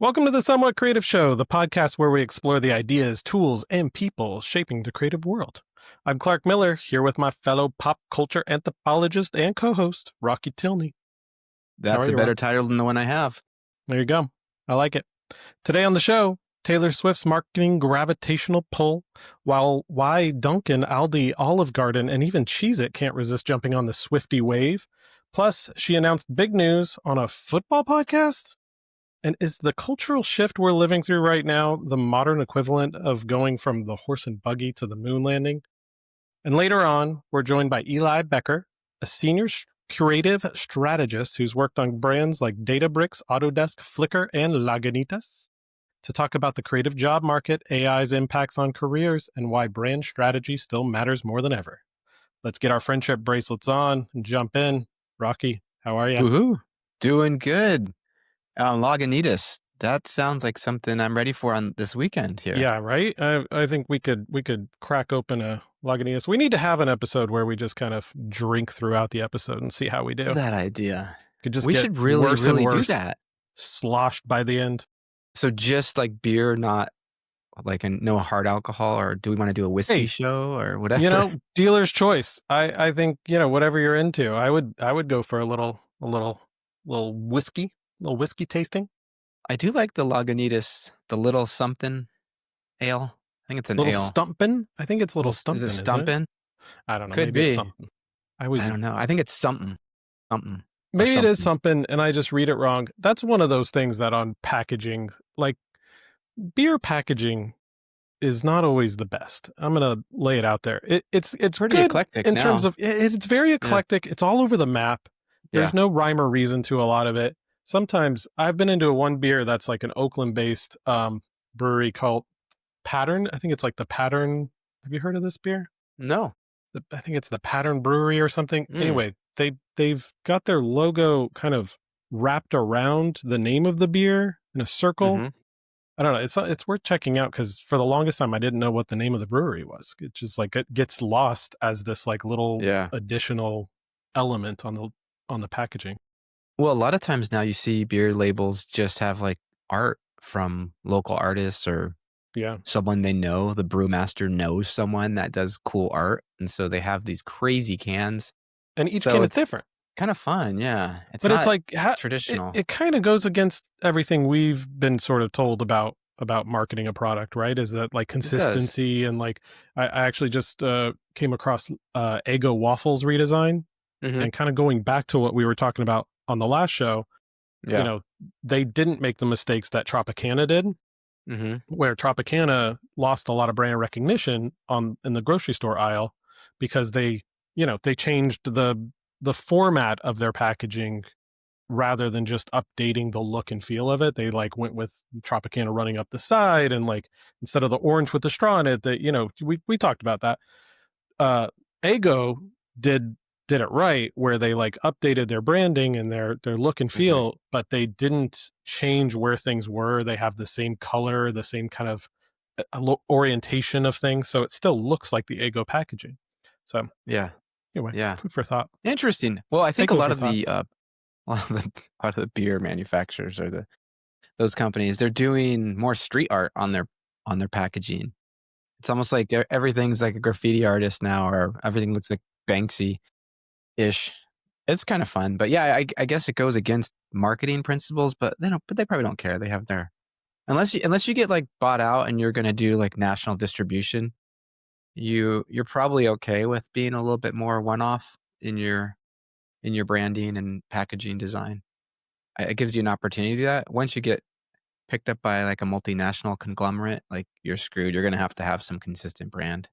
Welcome to the Somewhat Creative Show, the podcast where we explore the ideas, tools, and people shaping the creative world. I'm Clark Miller, here with my fellow pop culture anthropologist and co-host, Rocky Tilney. That's a better title than the one I have. There you go. I like it. Today on the show, Taylor Swift's marketing gravitational pull, while why Dunkin', Aldi, Olive Garden, and even Cheez-It can't resist jumping on the Swiftie wave. Plus, she announced big news on a football podcast. And is the cultural shift we're living through right now the modern equivalent of going from the horse and buggy to the moon landing? And later on, we're joined by Eli Becker, a senior creative strategist who's worked on brands like Databricks, Autodesk, Flickr, and Lagunitas, to talk about the creative job market, AI's impacts on careers, and why brand strategy still matters more than ever. Let's get our friendship bracelets on and jump in. Rocky, how are you? Woohoo! Doing good. Lagunitas. That sounds like something I'm ready for on this weekend here. Yeah, right? I think we could crack open a Lagunitas. We need to have an episode where we just kind of drink throughout the episode and see how we do. That idea. We should really do that. Sloshed by the end. So just like beer, not like no hard alcohol, or do we want to do a whiskey show or whatever? Dealer's choice. I think, whatever you're into. I would go for a little whiskey. Little whiskey tasting. I do like the Lagunitas, the little something ale. I think it's an little ale. Stumpin'? I think it's little Stumpin'. Is it Stumpin'? I don't know. Could maybe be. It's something. I don't know. I think it's something. Maybe it is something, and I just read it wrong. That's one of those things that on packaging, like beer packaging, is not always the best. I'm gonna lay it out there. It's pretty good eclectic in now. terms of it's very eclectic. Yeah. It's all over the map. There's no rhyme or reason to a lot of it. Sometimes I've been into one beer that's like an Oakland-based brewery called Pattern. I think it's like the Pattern. Have you heard of this beer? No. I think it's the Pattern Brewery or something. Anyway, they've got their logo kind of wrapped around the name of the beer in a circle. Mm-hmm. I don't know. It's worth checking out because for the longest time I didn't know what the name of the brewery was. It just like it gets lost as this like little additional element on the packaging. Well, a lot of times now you see beer labels just have like art from local artists or someone they know. The brewmaster knows someone that does cool art. And so they have these crazy cans. And each can is different. Kind of fun, yeah. It's like traditional. It kind of goes against everything we've been sort of told about marketing a product, right? Is that like consistency and like I actually just came across Eggo Waffles redesign and kind of going back to what we were talking about on the last show, they didn't make the mistakes that Tropicana did, where Tropicana lost a lot of brand recognition in the grocery store aisle because they changed the format of their packaging rather than just updating the look and feel of it. They like went with Tropicana running up the side and like instead of the orange with the straw in it, we talked about that. Eggo did it right where they like updated their branding and their look and feel, but they didn't change where things were. They have the same color, the same kind of orientation of things. So it still looks like the Eggo packaging. So anyway, food for thought. Interesting. Well, I think a lot of the beer manufacturers or those companies, they're doing more street art on their packaging. It's almost like everything's like a graffiti artist now, or everything looks like Banksy-ish. It's kind of fun, but I guess it goes against marketing principles. But they probably don't care. They have their unless you get like bought out and you're going to do like national distribution, you're probably okay with being a little bit more one-off in your branding and packaging design. It gives you an opportunity to do that. Once you get picked up by like a multinational conglomerate, like you're screwed. You're going to have some consistent brand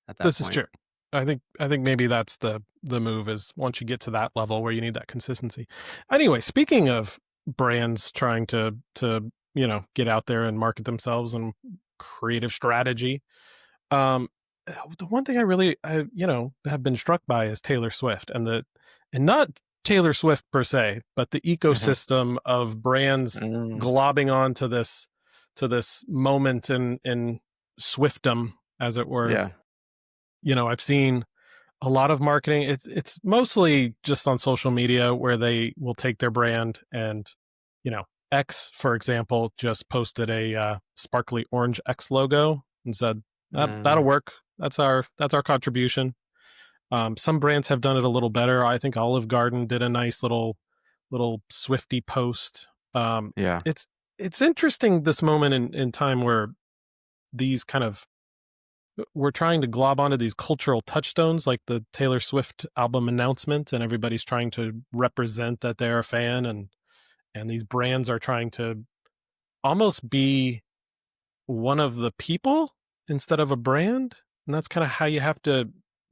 at that point. This is true. I think maybe that's the move is once you get to that level where you need that consistency. Anyway, speaking of brands trying to get out there and market themselves and creative strategy, the one thing I really have been struck by is Taylor Swift and not Taylor Swift per se, but the ecosystem of brands globbing onto this moment in Swiftdom, as it were. Yeah. I've seen a lot of marketing. It's mostly just on social media where they will take their brand and, X, for example, just posted a sparkly orange X logo and said that'll Uh, work. That's our contribution. Some brands have done it a little better. I think Olive Garden did a nice little Swifty post. yeah, It's interesting this moment in time where these kind of we're trying to glob onto these cultural touchstones like the Taylor Swift album announcement, and everybody's trying to represent that they're a fan, and these brands are trying to almost be one of the people instead of a brand, and that's kind of how you have to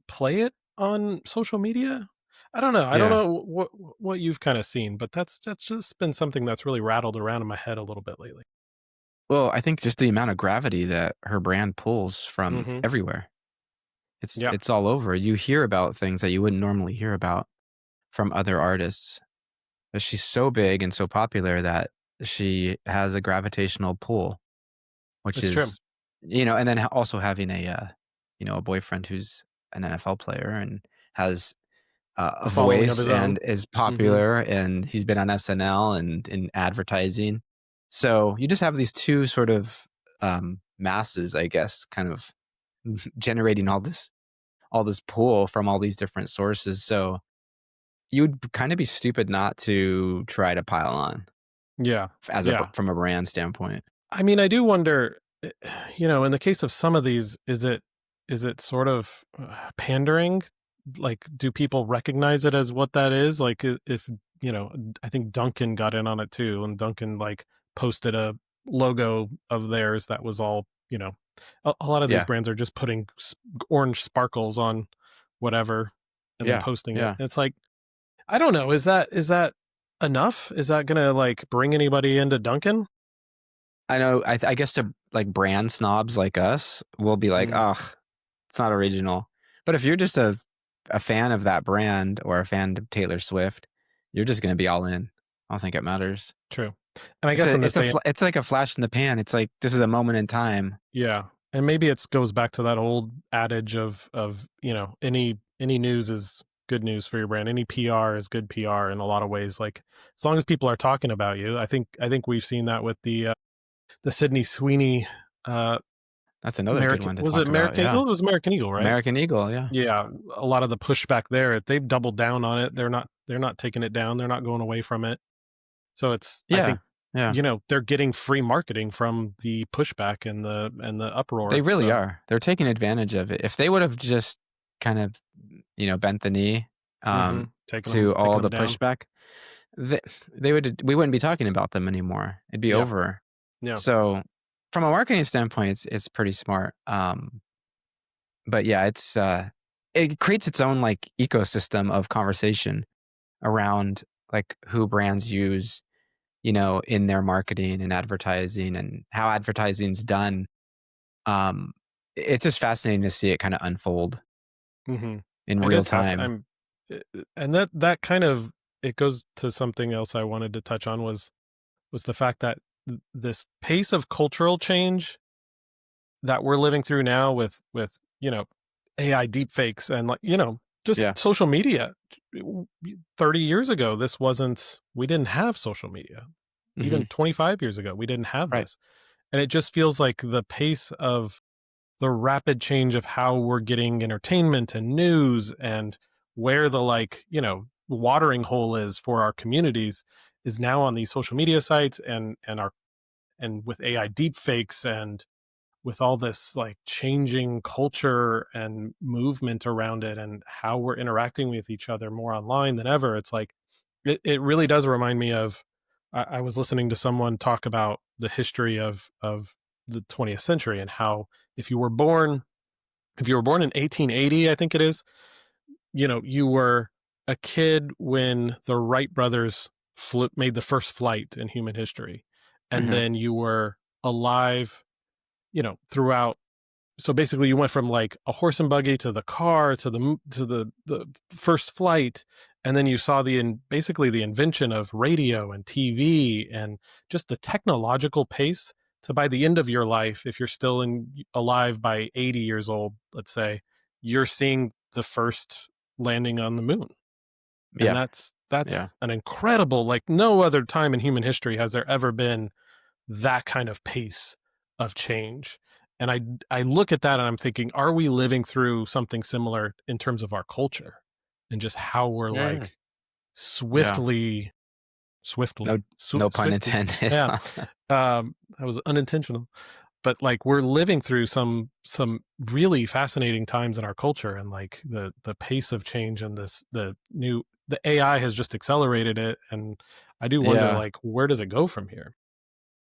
play it on social media. I don't know. I don't yeah. know what you've kind of seen, but that's just been something that's really rattled around in my head a little bit lately. Well, I think just the amount of gravity that her brand pulls from Mhm. everywhere. Yeah, It's all over. You hear about things that you wouldn't normally hear about from other artists. But she's so big and so popular that she has a gravitational pull, which it's true. is, and then also having a boyfriend who's an NFL player and has a A following of voice his own. and is Mhm. popular, and he's been on SNL and in advertising. So you just have these two sort of masses, I guess, kind of generating all this pull from all these different sources. So you would kind of be stupid not to try to pile on Yeah. Yeah. from a brand standpoint. I mean, I do wonder, in the case of some of these, is it sort of pandering? Like, do people recognize it as what that is? Like, if I think Duncan got in on it too, and Duncan like posted a logo of theirs that was all a lot of these Yeah, brands are just putting orange sparkles on whatever and then yeah, posting it. yeah. And it's like, I don't know, is that enough? Is that gonna like bring anybody into Duncan? I know. I guess to like brand snobs like us, we'll be like, Mm, "Oh, it's not original." But if you're just a fan of that brand or a fan of Taylor Swift, you're just gonna be all in. I don't think it matters. true. And I guess in this day, It's like a flash in the pan. It's like this is a moment in time. yeah, and maybe it goes back to that old adage of any news is good news for your brand. Any PR is good PR in a lot of ways. Like as long as people are talking about you, I think we've seen that with the Sydney Sweeney That's another good American one to was it talk about. American Yeah, Eagle? It was American Eagle, right? American Eagle. Yeah, Yeah, a lot of the pushback there, they've doubled down on it. They're not taking it down. They're not going away from it. So it's I yeah, think yeah. they're getting free marketing from the pushback and the They uproar. really So are. They're taking advantage of it. If they would have just kind of, bent the knee taking them to taking all them the down. pushback, they, we wouldn't be talking about them anymore. It'd be Yeah, over. yeah. So, from a marketing standpoint, it's pretty smart. But yeah, it creates its own like ecosystem of conversation around like who brands use, in their marketing and advertising and how advertising's done. Um, it's just fascinating to see it kind of unfold hmm in It real is time. and that kind of it goes to something else I wanted to touch on was the fact that this pace of cultural change that we're living through now with AI deepfakes and like just Yeah. social media. 30 years ago, this wasn't. We didn't have social media. Hmm. Even 25 years ago, we didn't have Right. this, and it just feels like the pace of the rapid change of how we're getting entertainment and news and where the watering hole is for our communities is now on these social media sites and with AI deepfakes and with all this like changing culture and movement around it and how we're interacting with each other more online than ever. It's like it really does remind me of I was listening to someone talk about the history of the 20th century and how if you were born if you were born in 1880, I think it is, you were a kid when the Wright brothers made the first flight in human history. And Hmm. then you were alive, throughout. So basically you went from like a horse and buggy to the car to the first flight, and then you saw basically the invention of radio and TV and just the technological pace to by the end of your life, if you're still alive by 80 years old, let's say, you're seeing the first landing on the moon. And Yeah. Yeah. that's an incredible, like no other time in human history has there ever been that kind of pace of change. And I look at that and I'm thinking, are we living through something similar in terms of our culture and just how we're Yeah. like Yeah. No, no pun swiftly, intended. yeah, that was unintentional, but like we're living through some really fascinating times in our culture, and like the pace of change and the AI has just accelerated it, and I do wonder Yeah. like where does it go from here?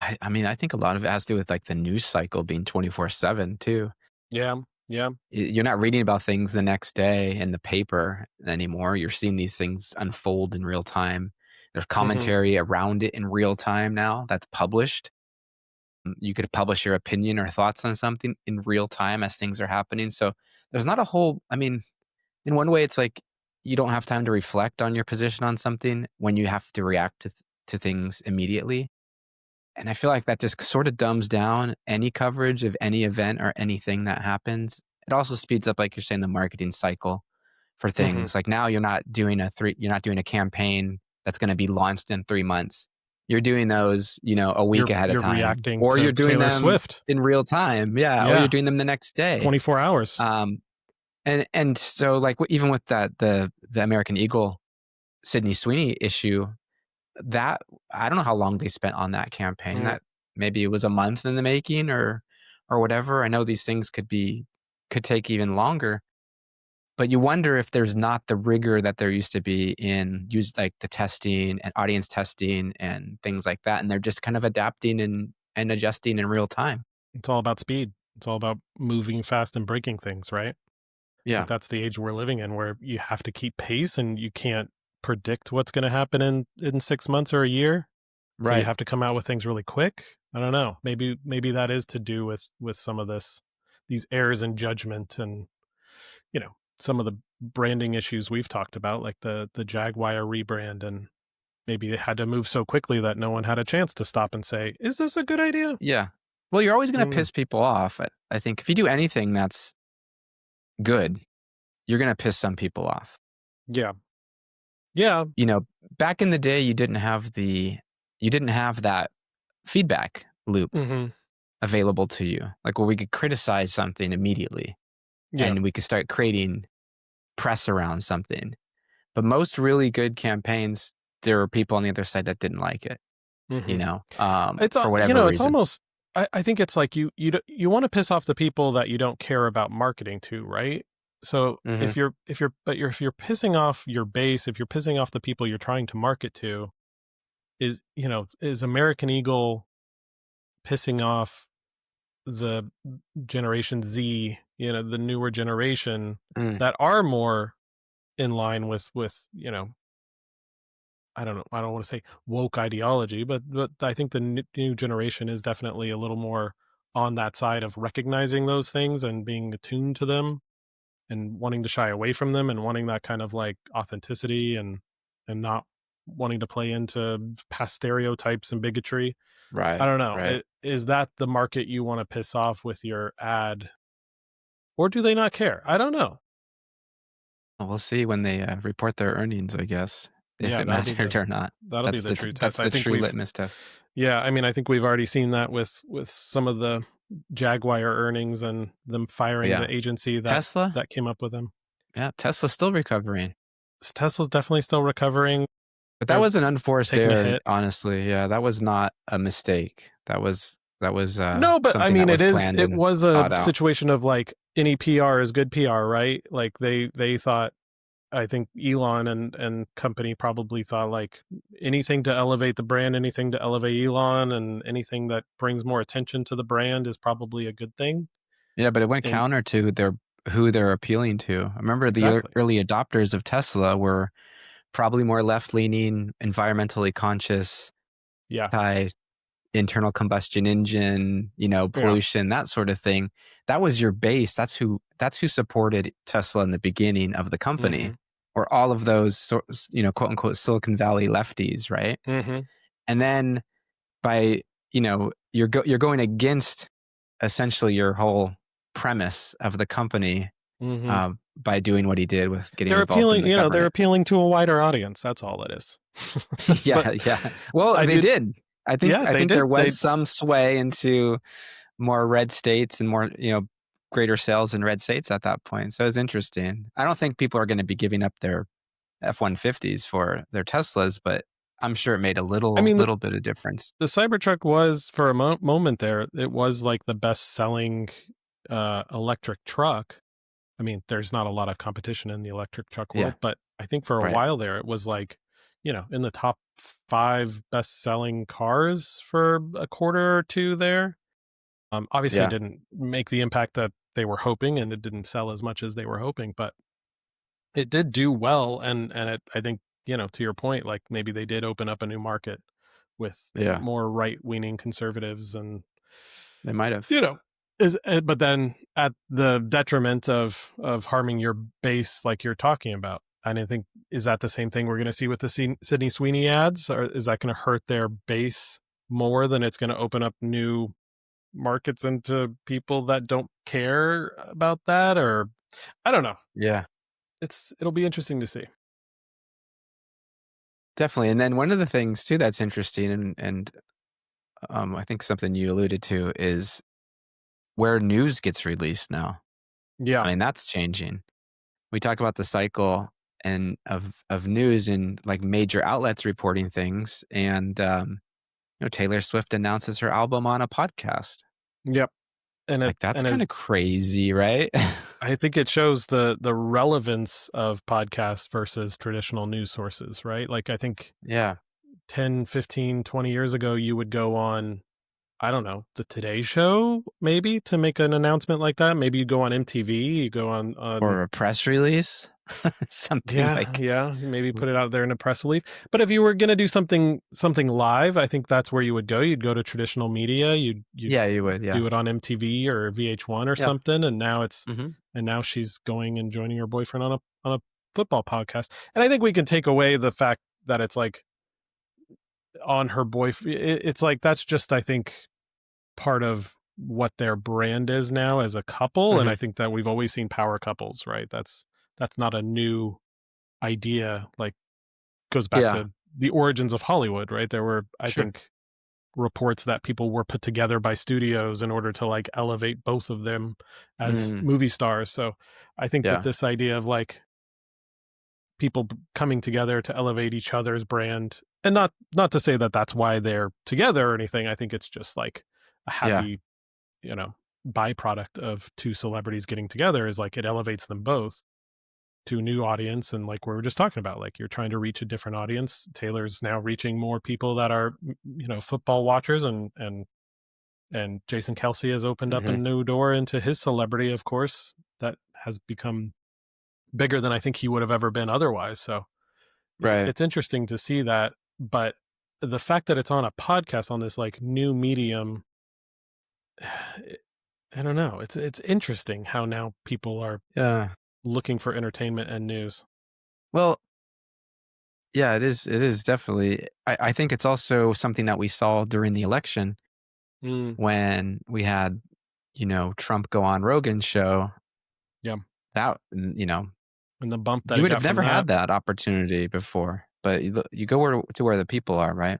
I mean, I think a lot of it has to do with like the news cycle being 24/7 too. Yeah, yeah, You're not reading about things the next day in the paper anymore. You're seeing these things unfold in real time. There's hmm commentary around it in real time now that's published. You could publish your opinion or thoughts on something in real time as things are happening. So there's not a whole, I mean, in one way, it's like you don't have time to reflect on your position on something when you have to react to things immediately. And I feel like that just sort of dumbs down any coverage of any event or anything that happens. It also speeds up, like you're saying, the marketing cycle for hmm things. Like now you're not doing a campaign that's going to be launched in 3 months. You're doing those, a week ahead of you're time, reacting or you're to doing Taylor them Swift. in real time. Yeah. Or you're Yeah, doing them the next day. 24 hours. Um, and so like even with that, the American Eagle Sydney Sweeney issue, that I don't know how long they spent on that campaign. Mm, That maybe it was a month in the making or whatever. I know these things could take even longer, but you wonder if there's not the rigor that there used to be in use like the testing and audience testing and things like that. And they're just kind of adapting and adjusting in real time. it's all about speed. It's all about moving fast and breaking things, right? Like Yeah. that's the age we're living in where you have to keep pace and you can't predict what's going to happen in 6 months or a year. So you Right. have to come out with things really quick. I don't know. Maybe that is to do with some of these errors in judgment, and some of the branding issues we've talked about, like the Jaguar rebrand, and maybe they had to move so quickly that no one had a chance to stop and say, "Is this a good idea?" Yeah. Well, you're always I going to don't know. piss people off. I think if you do anything that's good, you're going to piss some people off. Yeah. Yeah. You know, back in the day, you didn't have that feedback loop Mhm. available to you, like where we could criticize something immediately Yeah. and we could start creating press around something. But most really good campaigns, there were people on the other side that didn't like it, Mhm. It's for whatever it's reason. almost, I think it's like you want to piss off the people that you don't care about marketing to, right? So Hmm. if you're pissing off your base, if you're pissing off the people you're trying to market to, is American Eagle pissing off the Generation Z, the newer generation Mm, that are more in line with I don't know. I don't want to say woke ideology, but I think the new generation is definitely a little more on that side of recognizing those things and being attuned to them and wanting to shy away from them and wanting that kind of like authenticity and not wanting to play into past stereotypes and bigotry. I right, don't know. right. Is that the market you want to piss off with your ad, or do they not care? I don't know. Well, we'll see when they report their earnings, I guess, if Yeah, it mattered or not. that'll be the true That's test. I the think true we've litmus test. Yeah, I mean, I think we've already seen that with some of the Jaguar earnings and them But firing yeah, the agency Tesla, that came up with them. yeah, Tesla's still recovering. Tesla's definitely still recovering. But that They're was an unforced taking a error, hit. honestly. Yeah, that was not a mistake. That was No, but I something that mean, was planned it and was a thought out. situation of like any PR is good PR, right? Like they thought, I think Elon and company probably thought like anything to elevate the brand, anything to elevate Elon, and anything that brings more attention to the brand is probably a good thing. Yeah, but it went And counter to who they're appealing to. I remember the exactly. early adopters of Tesla were probably more left-leaning, environmentally conscious, Yeah. anti internal combustion engine, Yeah. pollution, that sort of thing. That was your base. That's who supported Tesla in the beginning of the company, Mhm. or all of those quote unquote Silicon Valley lefties, right? Mhm. And then by you're going against essentially your whole premise of the company Mhm. by doing what he did with getting They're involved in appealing, the they're government. appealing to a wider audience. That's all it is. But Yeah, yeah. Well, I they did, did. I think yeah, I they think there did. was some sway into more red states and more, greater sales in red states at that point. So it's interesting. I don't think people are going to be giving up their F-150s for their Teslas, but I'm sure it made a I mean, little bit of difference. the Cybertruck was for a moment there. It was like the best selling electric truck. I mean, there's not a lot of competition in the electric truck Yeah, world, but I think for a right. while there, it was like, in the top 5 best selling cars for a quarter or two there. Obviously, it Yeah. didn't make the impact that they were hoping, and it didn't sell as much as they were hoping, but it did do well. And I think, to your point, like maybe they did open up a new market with Yeah. more right leaning conservatives, and They might have. you know but then at the detriment of harming your base, like you're talking about. I didn't think, is that the same thing we're going to see with the Sydney Sweeney ads, or is that going to hurt their base more than it's going to open up new markets into people that don't care about that? Or I don't know. Yeah. It'll be interesting to see. Definitely. And then one of the things too that's interesting and I think something you alluded to is where news gets released now. Yeah. I mean, that's changing. We talk about the cycle and of news and like major outlets reporting things, and Taylor Swift announces her album on a podcast. Yep. and it Like that's and kind as of crazy, right? I think it shows the relevance of podcasts versus traditional news sources, right? Like I think Yeah. 10, 15, 20 years ago, you would go on, I don't know, the Today Show maybe to make an announcement like that. Maybe you go on MTV, you go on Or a press release, something yeah, like. yeah, maybe put it out there in a press release. But if you were going to do something live, I think that's where you would go. You'd go to traditional media. You'd Yeah, you would. Yeah. do it on MTV or VH1 or Yeah. something. And now she's going and joining her boyfriend on a football podcast. And I think we can take away the fact that it's like on her boyfriend. It's like that's just, I think, part of what their brand is now as a couple. And I Hmm. think that we've always seen power couples, right? That's not a new idea. Like, goes back Yeah. to the origins of Hollywood, right? There were, I Sure. think, reports that people were put together by studios in order to like elevate both of them as Mm, movie stars. So I think that yeah. this idea of like people coming together to elevate each other's brand, and not to say that that's why they're together or anything. I think it's just like a Yeah. happy, you know, byproduct of two celebrities getting together, is like it elevates them both to a new audience. And like we were just talking about, like you're trying to reach a different audience. Taylor's now reaching more people that are, football watchers, and Jason Kelsey has opened up a Hmm. new door into his celebrity, of course, that has become bigger than I think he would have ever been otherwise. So it's Right. it's interesting to see that. But the fact that it's on a podcast, on this like new medium, I don't know. It's interesting how now people are Yeah. looking for entertainment and news. Well, yeah, it is. It is definitely. I think it's also something that we saw during the election Mm, when we had, Trump go on Rogan's show. yeah. That, And the bump that you he would got have from never that. had that opportunity before. But you go to where the people are, right?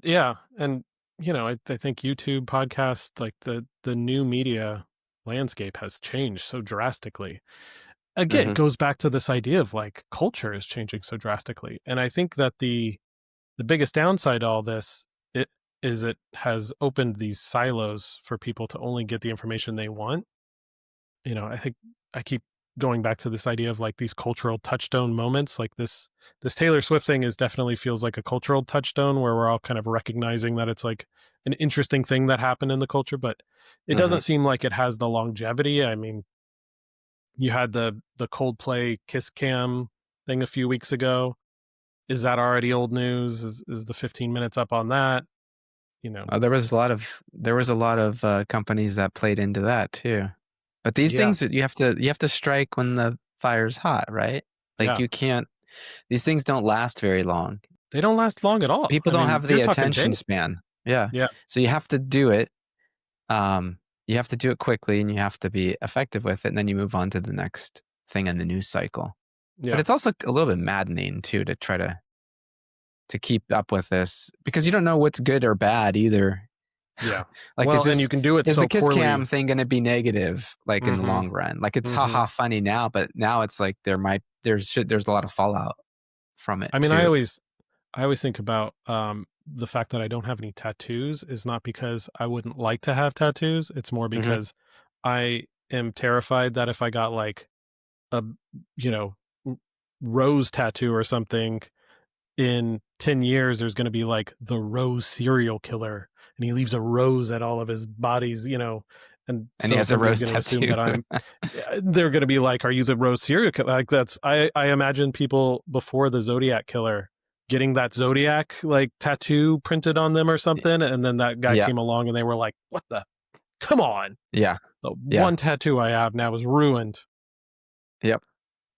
Yeah. And, I think YouTube podcasts, like the new media landscape has changed so drastically. Again, it Hmm. goes back to this idea of like culture is changing so drastically. And I think that the biggest downside to all this, it has opened these silos for people to only get the information they want. I think I keep going back to this idea of like these cultural touchstone moments. Like this Taylor Swift thing is definitely feels like a cultural touchstone where we're all kind of recognizing that it's like an interesting thing that happened in the culture, but it Hmm. doesn't seem like it has the longevity. I mean, you had the Coldplay Kiss Cam thing a few weeks ago. Is that already old news? Is the 15 minutes up on that? You know, There was a lot of companies that played into that too. But these yeah, things that you have to strike when the fire's hot, right? Like yeah. you can't. These things don't last very long. They don't last long at all. People I don't mean, have you're the talking attention days. span. Yeah. Yeah, So you have to do it. you have to do it quickly and you have to be effective with it, and then you move on to the next thing in the news cycle. But Yeah. it's also a little bit maddening too to try to keep up with this because you don't know what's good or bad either. Yeah. Like, Well, and you can do it is the so kiss cam poorly. thing going to be negative, like in the Mhm. long run? Like, it's Mhm. haha funny now, but now it's like there's a lot of fallout from it I mean, too. I always think about the fact that I don't have any tattoos is not because I wouldn't like to have tattoos. It's more Hmm. because I am terrified that if I got like a, you know, rose tattoo or something, in 10 years there's going to be like the rose serial killer, and he leaves a rose at all of his bodies, and And he so has a somebody's rose going to assume tattoo. that I'm they're going to be like, are you the rose serial killer? Like, that's, I imagine people before the Zodiac killer getting that Zodiac like tattoo printed on them or something, and then that guy Yeah, came along and they were like, what the, come on, yeah, the yeah, one tattoo I have now is ruined. yep.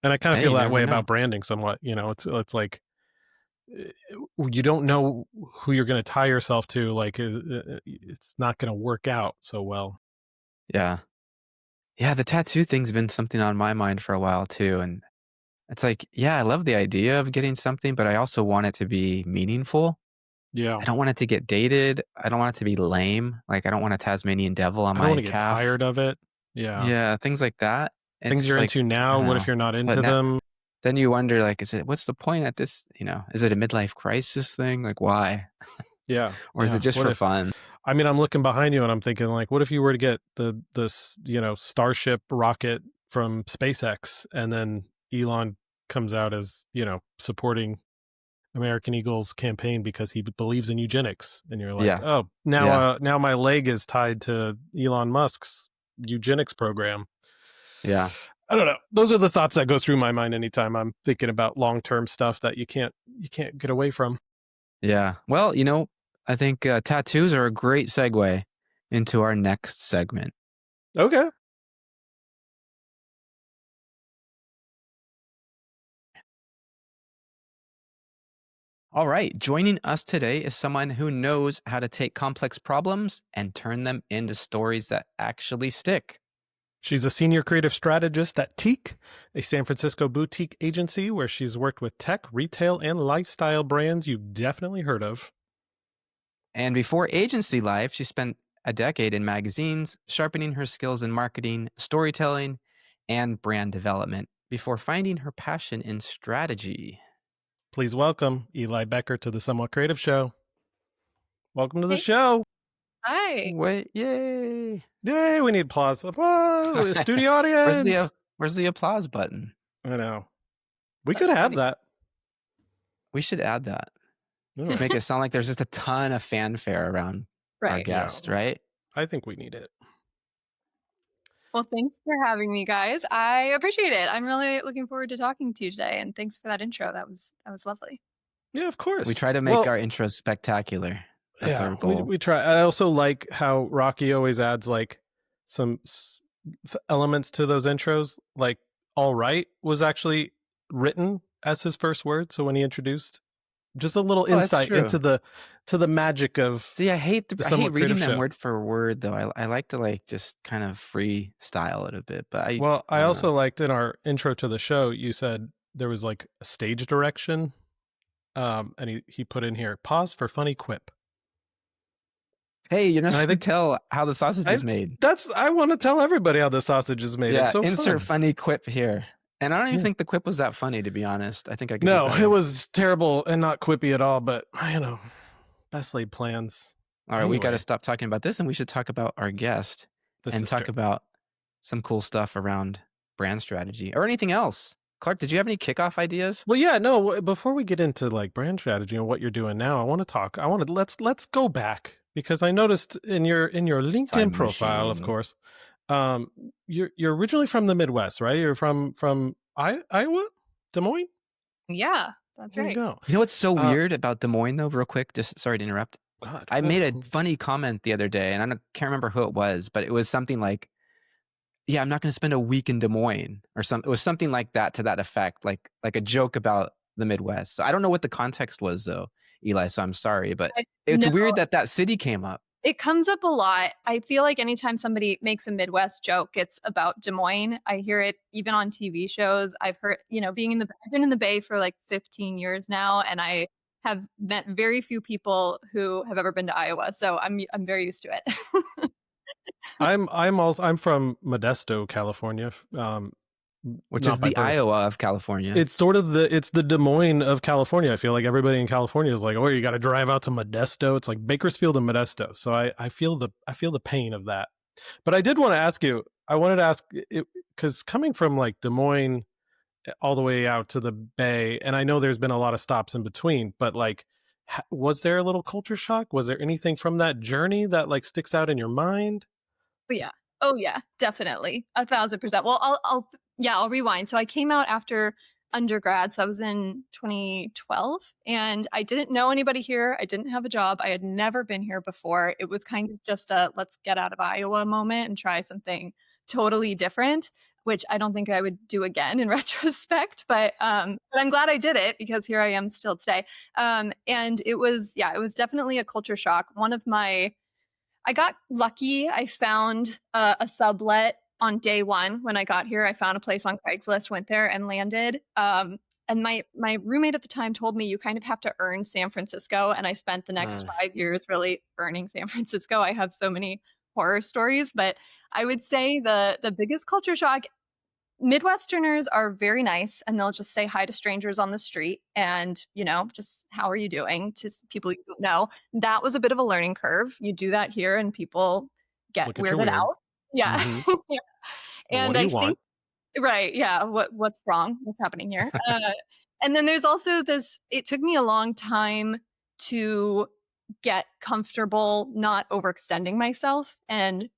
And I kind of Hey, feel you that never way know. about branding somewhat. It's like, uh, you don't know who you're going to tie yourself to. Like, it's not going to work out so well. Yeah, yeah. The tattoo thing's been something on my mind for a while too, and it's like, yeah, I love the idea of getting something, but I also want it to be meaningful. Yeah. I don't want it to get dated. I don't want it to be lame. Like, I don't want a Tasmanian devil on I don't want my to get calf. tired of it. Yeah. Yeah, things like that. It's Things just you're like, into I now, don't what if know. you're not But into now, them? then you wonder, like, what's the point at this? Is it a midlife crisis thing? Like, why? Yeah. Or is it Yeah. just What for if, fun? I mean, I'm looking behind you and I'm thinking, like, what if you were to get Starship rocket from SpaceX, and then Elon comes out as, supporting American Eagle's campaign because he believes in eugenics, and you're like, Yeah, oh, yeah, now my leg is tied to Elon Musk's eugenics program. yeah, I don't know. Those are the thoughts that go through my mind anytime I'm thinking about long term stuff that you can't get away from. yeah. Well, I think tattoos are a great segue into our next segment. Okay. All right, joining us today is someone who knows how to take complex problems and turn them into stories that actually stick. She's a senior creative strategist at Teak, a San Francisco boutique agency where she's worked with tech, retail, and lifestyle brands you've definitely heard of. And before agency life, she spent a decade in magazines, sharpening her skills in marketing, storytelling, and brand development before finding her passion in strategy. Please welcome Eli Becker to the Somewhat Creative Show. Welcome to the Hey, show. hi. Wait, yay. Yay, we need applause. Applause. Studio where's the uh, audience. where's the applause button? I know. We could That's have funny. that. We should add that. Yeah. Make it sound like there's just a ton of fanfare around our Right. Yeah. guest, right? I think we need it. Well, thanks for having me, guys. I appreciate it. I'm really looking forward to talking to you today, and thanks for that intro. That was lovely. Yeah, of We course. try to make Well, our intros spectacular. That's yeah, our we goal. we try. I also like how Rocky always adds like some elements to those intros. Like, "all right" was actually written as his first word. So when he introduced, just a little Oh, that's insight true. into the magic of See, the I hate Somewhat Creative reading them Show. word for word though. I like to like just kind of freestyle it a bit, but Well, I I don't know. also liked in our intro to the show, you said there was like a stage direction. And he put in here, pause for funny quip. Hey, you're not And I supposed to think tell how the sausage I is made. I want to tell everybody how the sausage is made. It's Yeah, so insert fun. funny quip here. And I don't even Yeah. think the quip was that funny, to be honest. I think I could do No, it better. was terrible and not quippy at all, but best laid plans. All right, we got to Anyway, stop talking about this and we should talk about our guest this and is true. talk about some cool stuff around brand strategy or anything else. Clark, did you have any kickoff ideas? Well, yeah, no, before we get into like brand strategy and what you're doing now, let's go back, because I noticed in your LinkedIn Time profile, of machine. course, um you're originally from the Midwest, right? You're from Iowa, Des Moines? Yeah, that's There you right. go. You know what's so Uh weird about Des Moines, though, real quick? Just sorry to interrupt. God, I well, made a funny comment the other day, and can't remember who it was, but it was something like, "Yeah, I'm not going to spend a week in Des Moines," or something. It was something like that to that effect, like a joke about the Midwest. So I don't know what the context was, though, Eli. So I'm sorry, but it's No, weird that that city came up. It comes up a lot. I feel like anytime somebody makes a Midwest joke, it's about Des Moines. I hear it even on TV shows. I've heard, I've been in the Bay for like 15 years now, and I have met very few people who have ever been to Iowa. So I'm very used to it. I'm from Modesto, California. Which Not is by the birth. Iowa of California. It's sort of it's the Des Moines of California. I feel like everybody in California is like, oh, you got to drive out to Modesto. It's like Bakersfield and Modesto. So I feel the pain of that. But I did want to ask you. I wanted to ask because coming from like Des Moines all the way out to the Bay, and I know there's been a lot of stops in between. But like, was there a little culture shock? Was there anything from that journey that like sticks out in your mind? But yeah. Oh yeah, definitely. 1,000%. Well, I'll rewind. So I came out after undergrad. So I was in 2012 and I didn't know anybody here. I didn't have a job. I had never been here before. It was kind of just a let's get out of Iowa moment and try something totally different, which I don't think I would do again in retrospect, but I'm glad I did it because here I am still today. And it was definitely a culture shock. I got lucky. I found a sublet on day one when I got here. I found a place on Craigslist, went there and landed. And my roommate at the time told me you kind of have to earn San Francisco. And I spent the next 5 years really earning San Francisco. I have so many horror stories, but I would say the biggest culture shock. Midwesterners are very nice and they'll just say hi to strangers on the street and, just how are you doing to people you don't know. That was a bit of a learning curve. You do that here and people get Look at your weirded weird. out. Yeah. Mm-hmm. Yeah. Well, what And do I you think, want? right. Yeah. What's wrong? What's happening here? And then there's also it took me a long time to get comfortable not overextending myself and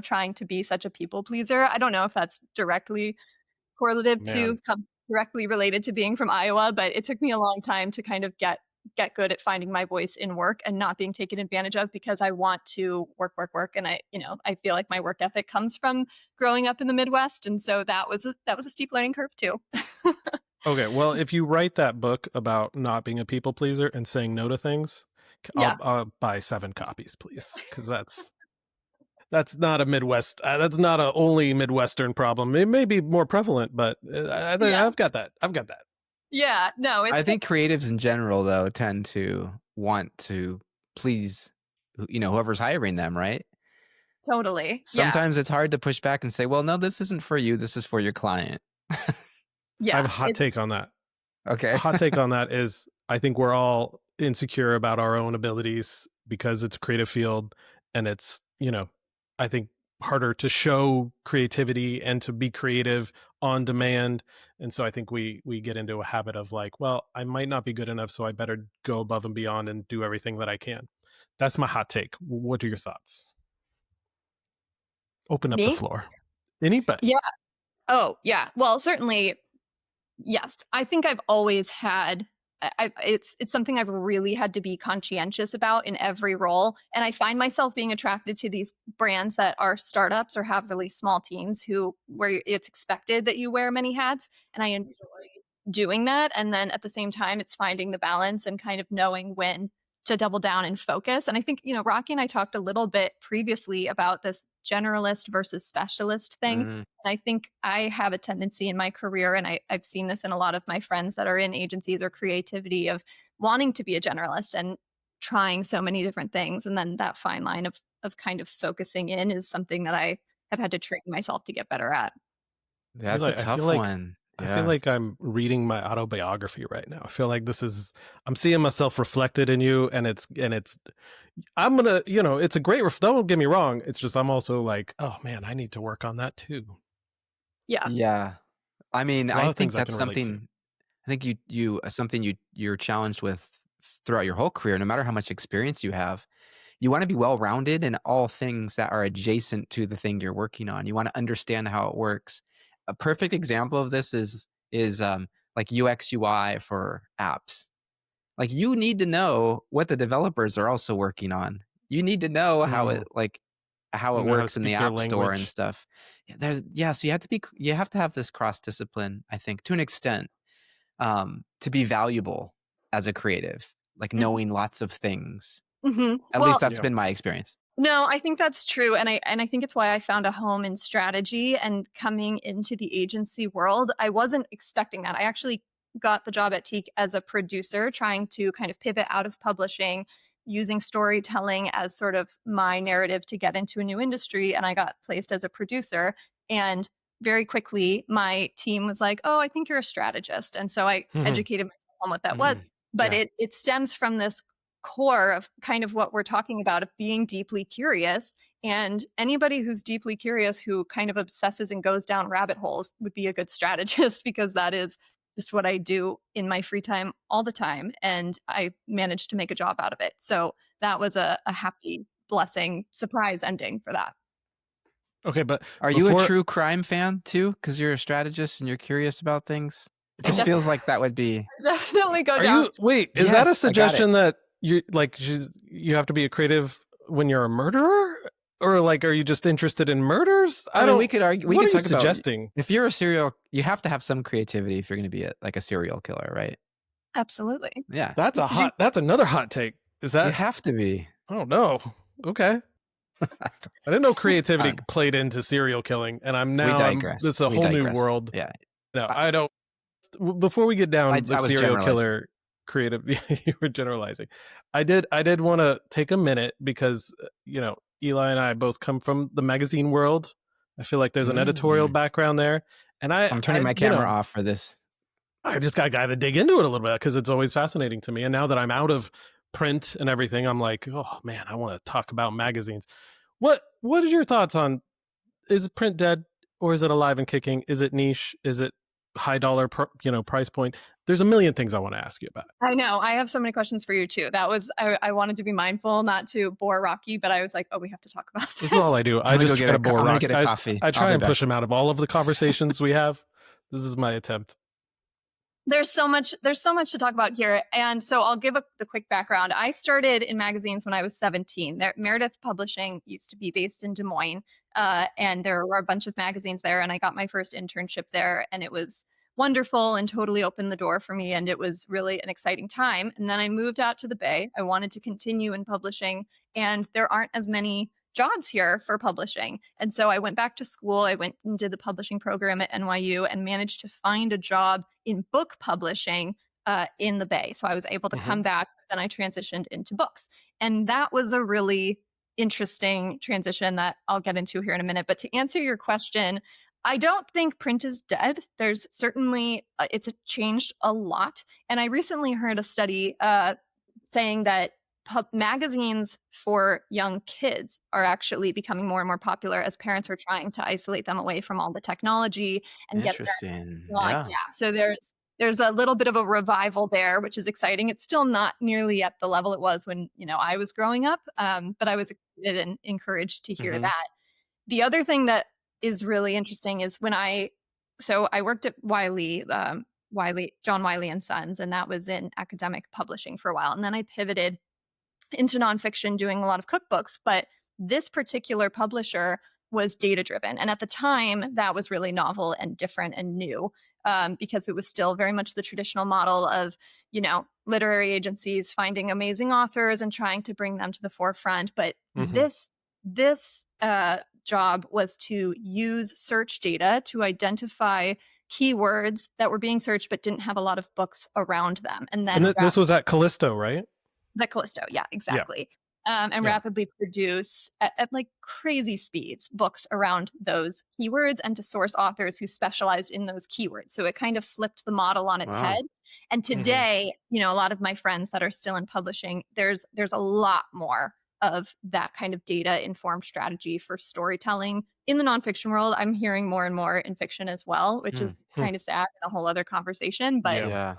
trying to be such a people pleaser. I don't know if that's directly correlative Man. to directly related to being from Iowa, but it took me a long time to kind of get good at finding my voice in work and not being taken advantage of because I want to work. And I feel like my work ethic comes from growing up in the Midwest. And so that was a steep learning curve too. Okay, well, if you write that book about not being a people pleaser and saying no to things, Yeah, I'll buy 7 copies, please, because that's not a Midwest. That's not a only Midwestern problem. It may be more prevalent, but yeah, I've got that. I've got that. yeah. No, I it's think creatives in general, though, tend to want to please, whoever's hiring them, right? totally. Yeah, Sometimes it's hard to push back and say, well, no, this isn't for you. This is for your client. I have yeah. a hot take on that. Okay. A hot take on that is I think we're all insecure about our own abilities because it's a creative field and it's, I think harder to show creativity and to be creative on demand. And so I think we get into a habit of like, well, I might not be good enough, so I better go above and beyond and do everything that I can. That's my hot take. What are your thoughts? Open up the Me? floor. Anybody. Yeah. Oh, yeah. Well, certainly. Yes, I think I've always had. It's something I've really had to be conscientious about in every role, and I find myself being attracted to these brands that are startups or have really small teams where it's expected that you wear many hats, and I enjoy doing that. And then at the same time, it's finding the balance and kind of knowing when to double down and focus. And I think Rocky and I talked a little bit previously about this generalist versus specialist thing. And I think I have a tendency in my career, and I've seen this in a lot of my friends that are in agencies or creativity, of wanting to be a generalist and trying so many different things. And then that fine line of kind of focusing in is something that I have had to train myself to get better at. That's a tough one. I feel Yeah. like I'm reading my autobiography right now. I feel like I'm seeing myself reflected in you, and I'm gonna, it's a great. Don't get me wrong. It's just I'm also like, oh man, I need to work on that too. Yeah. Yeah. I mean, A lot I of think things I that's can relate to. something. I think something you're challenged with throughout your whole career, no matter how much experience you have. You want to be well-rounded in all things that are adjacent to the thing you're working on. You want to understand how it works. A perfect example of this is like UX UI for apps. Like, you need to know what the developers are also working on. You need to know how it Know how to works in the speak their app store and language. stuff. So you have to have this cross discipline, I think, to an extent, to be valuable as a creative, like knowing lots of things. At Well, least that's been my experience. no, I think that's true. And I think it's why I found a home in strategy and coming into the agency world. I wasn't expecting that. I actually got the job at Teak as a producer, trying to kind of pivot out of publishing, using storytelling as sort of my narrative to get into a new industry. And I got placed as a producer. And very quickly, my team was like, "Oh, I think you're a strategist." And so I educated myself on what that was. But Yeah. it stems from this core of kind of what we're talking about, of being deeply curious. And anybody who's deeply curious, who kind of obsesses and goes down rabbit holes, would be a good strategist, because that is just what I do in my free time all the time. And I managed to make a job out of it. So that was a happy, blessing, surprise ending for that. Okay, but Are you a true crime fan too? Because you're a strategist and you're curious about things. It just feels like that would be definitely go down. Is that a suggestion that you like? You have to be a creative when you're a murderer, or like, are you just interested in murders? I mean, we could argue. We could talk about suggesting. If you're a serial, you have to have some creativity if you're going to be like a serial killer, right? Absolutely. Yeah, that's that's another hot take. Is that you have to be? I don't know. Okay. I didn't know creativity played into serial killing, and this is a whole new world. Yeah. No, I don't. Before we get down the serial killer creative, you were generalizing. I did want to take a minute because Eli and I both come from the magazine world. I feel like there's an editorial background there, and I'm turning my camera off for this. I just got to dig into it a little bit because it's always fascinating to me. And now that I'm out of print and everything, I'm like, oh man, I want to talk about magazines. What is your thoughts on, is print dead or is it alive and kicking? Is it niche? Is it high dollar price point? There's a million things I want to ask you about. I know. I have so many questions for you too. That was I wanted to be mindful not to bore Rocky, but I was like, oh, we have to talk about this. This is all I do. I just try to bore Rocky. Get a coffee. I try and push him out of all of the conversations we have. This is my attempt. There's so much to talk about here. And so I'll give the quick background. I started in magazines when I was 17. Meredith Publishing used to be based in Des Moines, and there were a bunch of magazines there, and I got my first internship there, and it was wonderful and totally opened the door for me, and it was really an exciting time. And then I moved out to the Bay. I wanted to continue in publishing, and there aren't as many jobs here for publishing. And so I went back to school. I went and did the publishing program at NYU and managed to find a job in book publishing in the Bay. So I was able to come back, then I transitioned into books. And that was a really interesting transition that I'll get into here in a minute. But to answer your question, I don't think print is dead. There's certainly, it's changed a lot. And I recently heard a study saying that magazines for young kids are actually becoming more and more popular as parents are trying to isolate them away from all the technology and get them. Yeah. So there's a little bit of a revival there, which is exciting. It's still not nearly at the level it was when I was growing up, but I was excited and encouraged to hear that. The other thing that is really interesting is I worked at Wiley, John Wiley and Sons, and that was in academic publishing for a while, and then I pivoted into nonfiction doing a lot of cookbooks. But this particular publisher was data driven. And at the time, that was really novel and different and new, because it was still very much the traditional model of, literary agencies finding amazing authors and trying to bring them to the forefront. But this job was to use search data to identify keywords that were being searched but didn't have a lot of books around them. And then this was at Callisto, right? The Callisto, yeah, exactly. Yeah. And rapidly produce at like crazy speeds books around those keywords and to source authors who specialized in those keywords. So it kind of flipped the model on its head. And today, a lot of my friends that are still in publishing, there's a lot more of that kind of data informed strategy for storytelling in the nonfiction world. I'm hearing more and more in fiction as well, which is kind of sad and a whole other conversation. But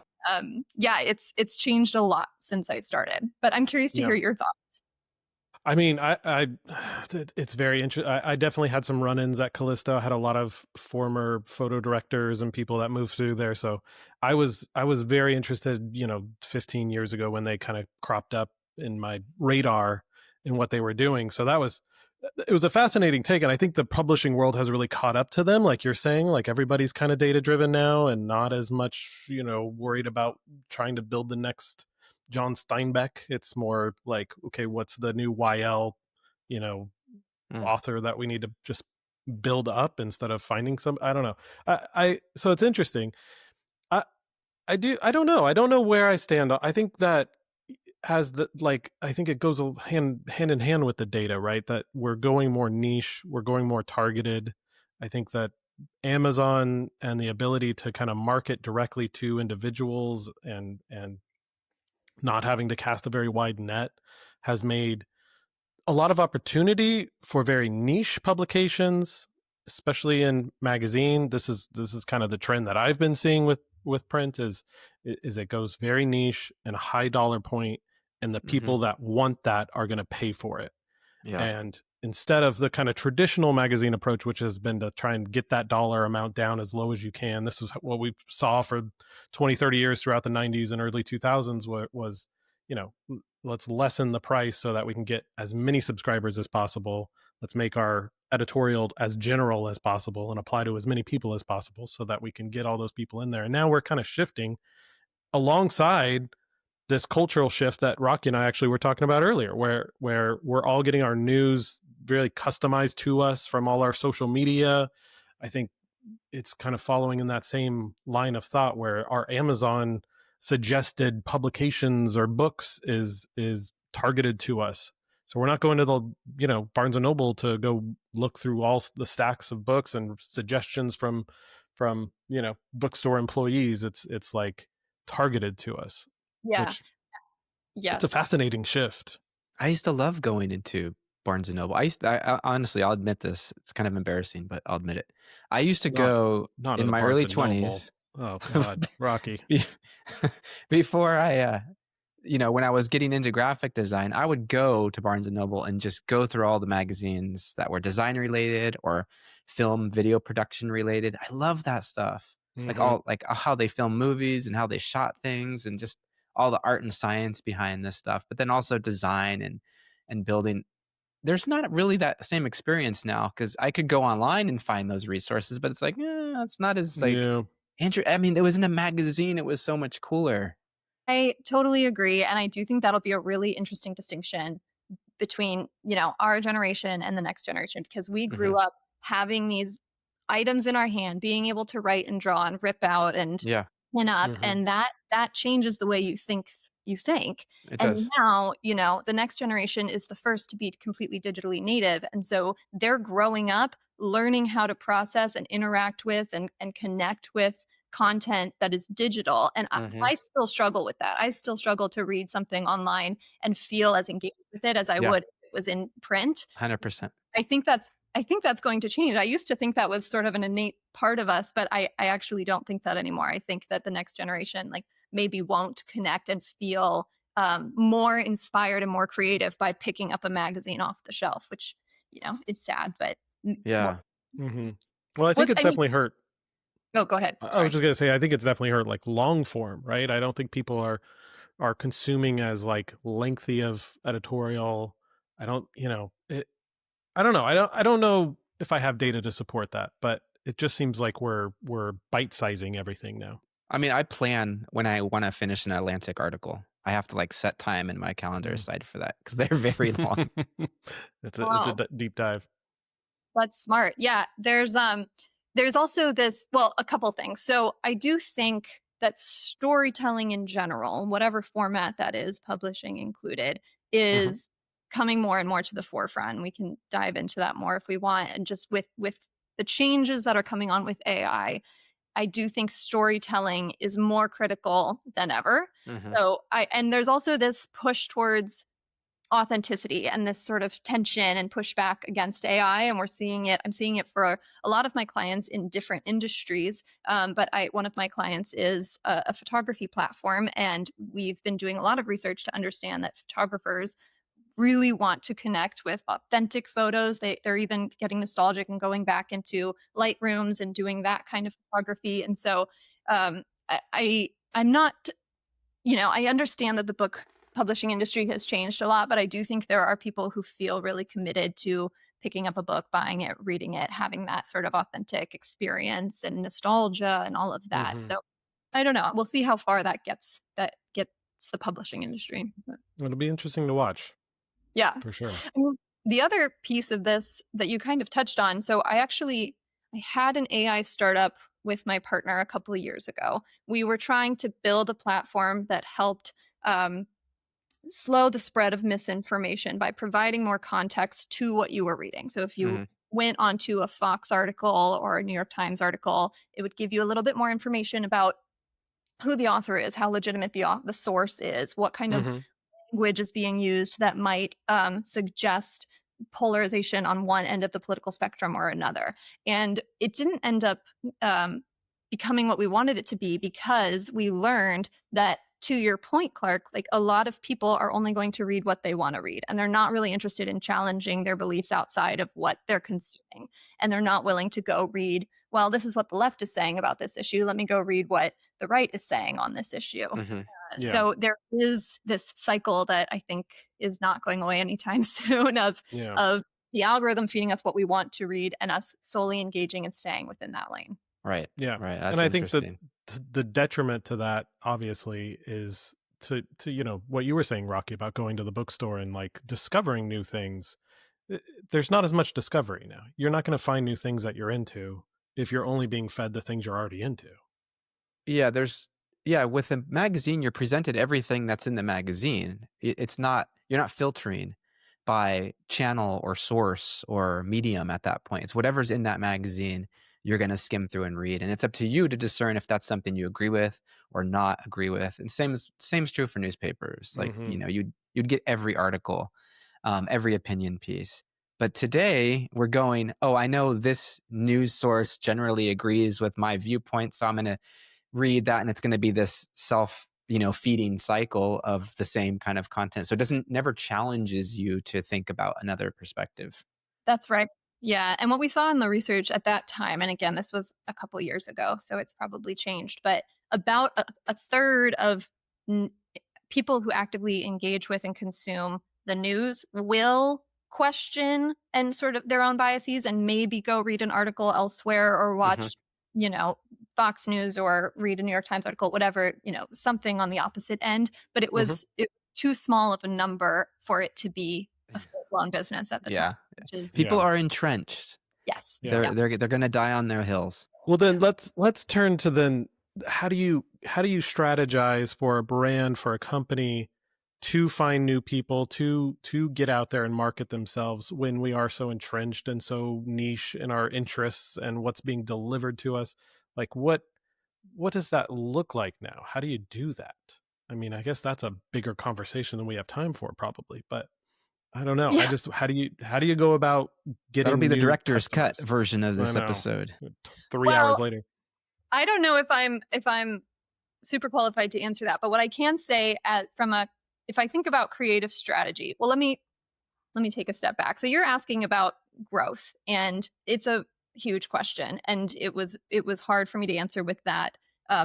it's changed a lot since I started. But I'm curious to hear your thoughts. I mean, it's very interesting. I definitely had some run-ins at Callisto. I had a lot of former photo directors and people that moved through there. So I was very interested, 15 years ago when they kind of cropped up in my radar in what they were doing. So it was a fascinating take. And I think the publishing world has really caught up to them. Like you're saying, like everybody's kind of data driven now and not as much, worried about trying to build the next John Steinbeck. It's more like, okay, what's the new YL, you know, Mm. author that we need to just build up instead of finding some. I don't know. I so it's interesting. I I don't know. I don't know where I stand. I think that has the like I think it goes hand in hand with the data, right? That we're going more niche, we're going more targeted. I think that Amazon and the ability to kind of market directly to individuals and not having to cast a very wide net has made a lot of opportunity for very niche publications, especially in magazine. This is kind of the trend that I've been seeing with print is it goes very niche and a high dollar point, and the Hmm. people that want that are going to pay for it. Yeah. And instead of the kind of traditional magazine approach, which has been to try and get that dollar amount down as low as you can, this is what we saw for 20, 30 years throughout the 90s and early 2000s, was, let's lessen the price so that we can get as many subscribers as possible. Let's make our editorial as general as possible and apply to as many people as possible so that we can get all those people in there. And now we're kind of shifting alongside this cultural shift that Rocky and I actually were talking about earlier, where we're all getting our news really customized to us from all our social media. I think it's kind of following in that same line of thought where our Amazon suggested publications or books is targeted to us. So we're not going to the Barnes and Noble to go look through all the stacks of books and suggestions from bookstore employees. It's like targeted to us, Yeah. which it's a Yes. fascinating shift. I used to love going into Barnes and Noble. I honestly, I'll admit this. It's kind of embarrassing, but I'll admit it. I used to Not go not at in a my Barnes early and Noble. 20s Oh God, Rocky. be- before when I was getting into graphic design, I would go to Barnes and Noble and just go through all the magazines that were design related or film video production related. I love that stuff. Like Mm-hmm. all like how they film movies and how they shot things and just all the art and science behind this stuff, but then also design and building. There's not really that same experience now because I could go online and find those resources, but it's like, it's not as like Yeah. Andrew. I mean, it was in a magazine. It was so much cooler. I totally agree. And I do think that'll be a really interesting distinction between, our generation and the next generation because we Hmm. grew up having these items in our hand, being able to write and draw and rip out and Yeah, pin up, Mm-hmm. and that changes the way you think. it And does. now, the next generation is the first to be completely digitally native. And so they're growing up learning how to process and interact with and connect with content that is digital. And Hmm. I still struggle with that. I still struggle to read something online and feel as engaged with it as I Yeah, would if it was in print. 100%. I think that's going to change. I used to think that was sort of an innate part of us, but I actually don't think that anymore. I think that the next generation like maybe won't connect and feel more inspired and more creative by picking up a magazine off the shelf, which is sad. But what Yeah, Mm-hmm. Well, I think what's it's I mean? definitely hurt. Oh, go ahead. I was Sorry. just gonna say, I think it's definitely hurt like long form, right? I don't think people are consuming as like lengthy of editorial. I don't, I don't know. I don't know if I have data to support that, but it just seems like we're bite sizing everything now. I mean, I plan when I want to finish an Atlantic article. I have to like set time in my calendar Mm. aside for that because they're very long. It's a Wow. deep dive. That's smart. Yeah, there's also this, well, a couple things. So I do think that storytelling in general, whatever format that is, publishing included, Hmm. is coming more and more to the forefront. We can dive into that more if we want. And just with the changes that are coming on with I do think storytelling is more critical than ever. Hmm. So I and there's also this push towards authenticity and this sort of tension and pushback against AI. And I'm seeing it for a lot of my clients in different industries. But one of my clients is a photography platform, and we've been doing a lot of research to understand that photographers really want to connect with authentic photos. They're even getting nostalgic and going back into Lightrooms and doing that kind of photography. And so I'm not, I understand that the book publishing industry has changed a lot, but I do think there are people who feel really committed to picking up a book, buying it, reading it, having that sort of authentic experience and nostalgia and all of that. Hmm. So I don't know. We'll see how far that gets it's the publishing industry. But It'll be interesting to watch. yeah. For sure. The other piece of this that you kind of touched on, so I had an AI startup with my partner a couple of years ago. We were trying to build a platform that helped slow the spread of misinformation by providing more context to what you were reading. So if you went onto a Fox article or a New York Times article, it would give you a little bit more information about who the author is, how legitimate the source is, what kind of language is being used that might suggest polarization on one end of the political spectrum or another. And it didn't end up becoming what we wanted it to be, because we learned that, to your point, Clark, like a lot of people are only going to read what they want to read, and they're not really interested in challenging their beliefs outside of what they're consuming. And they're not willing to go read, well, this is what the left is saying about this issue. Let me go read what the right is saying on this issue. Yeah. So there is this cycle that I think is not going away anytime soon of the algorithm feeding us what we want to read and us solely engaging and staying within that lane. Right. Yeah. Right. That's and I think interesting. the detriment to that obviously is to what you were saying, Rocky, about going to the bookstore and like discovering new things. There's not as much discovery now. You're not going to find new things that you're into if you're only being fed the things you're already into. Yeah, with a magazine, you're presented everything that's in the magazine. It's not, you're not filtering by channel or source or medium at that point. It's whatever's in that magazine you're going to skim through and read. And it's up to you to discern if that's something you agree with or not agree with. And same's true for newspapers. Like, you'd get every article, every opinion piece. But today we're going, oh, I know this news source generally agrees with my viewpoint, so I'm going to read that, and it's going to be this feeding cycle of the same kind of content. So it never challenges you to think about another perspective. That's right. Yeah. And what we saw in the research at that time, and again, this was a couple years ago, so it's probably changed, but about a third of people who actively engage with and consume the news will question and sort of their own biases and maybe go read an article elsewhere or watch, Fox News or read a New York Times article, whatever, something on the opposite end. But it was too small of a number for it to be a full-blown business at the time. People are entrenched. Yes. They're going to die on their hills. Well, then let's turn to then how do you strategize for a brand, for a company, to find new people, to get out there and market themselves when we are so entrenched and so niche in our interests and what's being delivered to us? Like what does that look like now? How do you do that? I mean, I guess that's a bigger conversation than we have time for, probably, but I don't know. I just how do you go about getting? That'll be the director's customers? cut version of this episode. 3 hours later. I don't know if I'm super qualified to answer that, but what I can say if I think about creative strategy, well, let me take a step back. So you're asking about growth, and it's a huge question, and it was hard for me to answer with that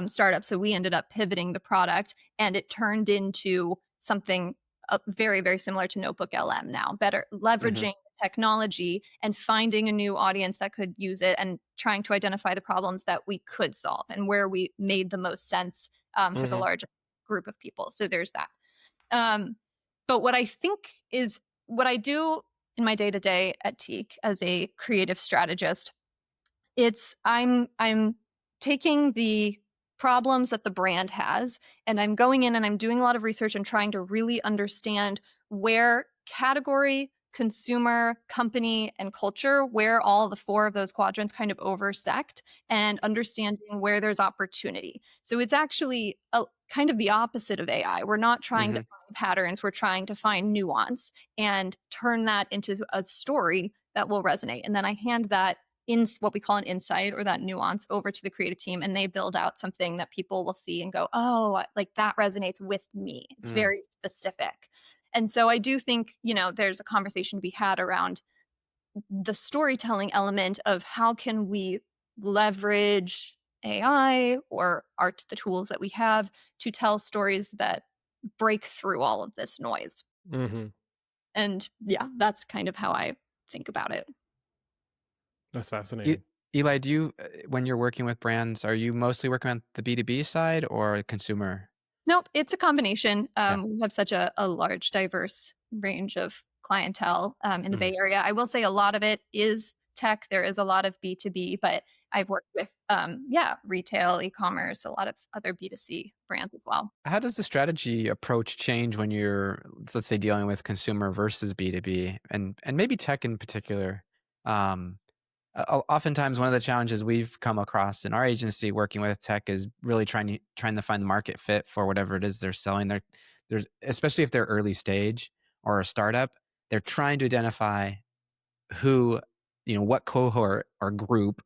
startup. So we ended up pivoting the product, and it turned into something very, very similar to Notebook LM now, better leveraging technology and finding a new audience that could use it and trying to identify the problems that we could solve and where we made the most sense for the largest group of people. So there's that. But what I think is what I do in my day-to-day at Teak as a creative strategist, I'm taking the problems that the brand has, and I'm going in and I'm doing a lot of research and trying to really understand where category, consumer, company, and culture, where all the 4 of those quadrants kind of intersect, and understanding where there's opportunity. So it's actually kind of the opposite of AI. We're not trying to find patterns, we're trying to find nuance and turn that into a story that will resonate. And then I hand that in what we call an insight, or that nuance, over to the creative team, and they build out something that people will see and go, oh, like that resonates with me. It's very specific. And so I do think, there's a conversation to be had around the storytelling element of how can we leverage AI or the tools that we have to tell stories that break through all of this noise. And yeah, that's kind of how I think about it. That's fascinating. Eli, do you, when you're working with brands, are you mostly working on the B2B side or consumer? Nope, it's a combination. Yeah. We have such a large, diverse range of clientele in the Mm. Bay Area. I will say a lot of it is tech. There is a lot of B2B, but I've worked with, yeah, retail, e-commerce, a lot of other B2C brands as well. How does the strategy approach change when you're, let's say, dealing with consumer versus B2B and maybe tech in particular? Um, Oftentimes, one of the challenges we've come across in our agency working with tech is really trying to find the market fit for whatever it is they're selling. There's especially if they're early stage or a startup, they're trying to identify who, what cohort or group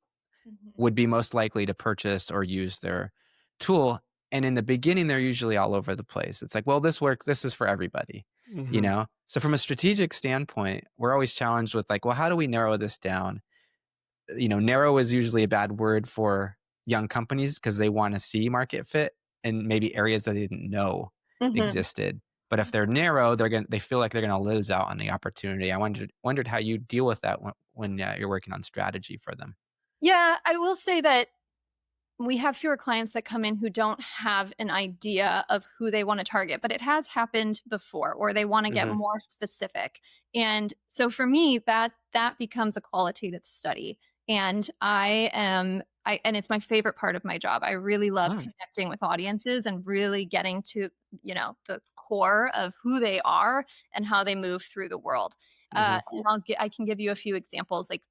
Mhm. would be most likely to purchase or use their tool. And in the beginning, they're usually all over the place. It's like, well, this works. This is for everybody, you Hmm. know? So from a strategic standpoint, we're always challenged with like, well, how do we narrow this down? Narrow is usually a bad word for young companies because they want to see market fit and maybe areas that they didn't know Mhm. existed. But if they're narrow, they feel like they're going to lose out on the opportunity. I wondered how you deal with that when you're working on strategy for them. Yeah, I will say that we have fewer clients that come in who don't have an idea of who they want to target, but it has happened before, or they want to get Hmm. more specific. And so for me, that becomes a qualitative study. And and it's my favorite part of my job. I really love Oh. connecting with audiences and really getting to, the core of who they are and how they move through the world. Hmm. And I can give you a few examples. Like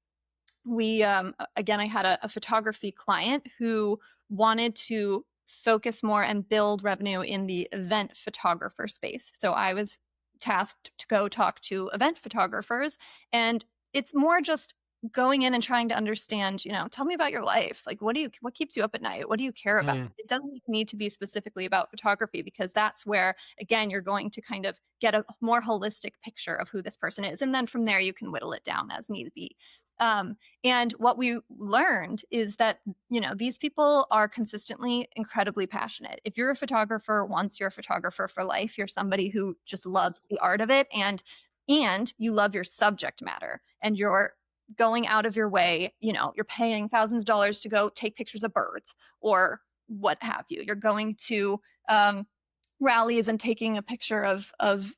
we again, I had a photography client who wanted to focus more and build revenue in the event photographer space. So I was tasked to go talk to event photographers, and it's more just going in and trying to understand, tell me about your life. Like, what keeps you up at night? What do you care about? Mm. It doesn't need to be specifically about photography, because that's where, again, you're going to kind of get a more holistic picture of who this person is, and then from there you can whittle it down as need be. um, and what we learned is that, these people are consistently incredibly passionate. If you're a photographer once, you're a photographer for life. You're somebody who just loves the art of it, and you love your subject matter, and you're going out of your way, you're paying thousands of dollars to go take pictures of birds or what have you. You're going to rallies and taking a picture of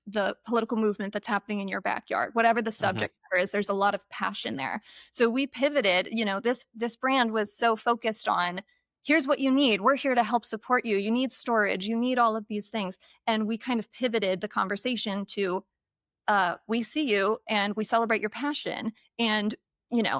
the political movement that's happening in your backyard. Whatever the Hmm. subject matter is, there's a lot of passion there. So we pivoted. This brand was so focused on, here's what you need, we're here to help support you, you need storage, you need all of these things. And we kind of pivoted the conversation to, we see you and we celebrate your passion. And,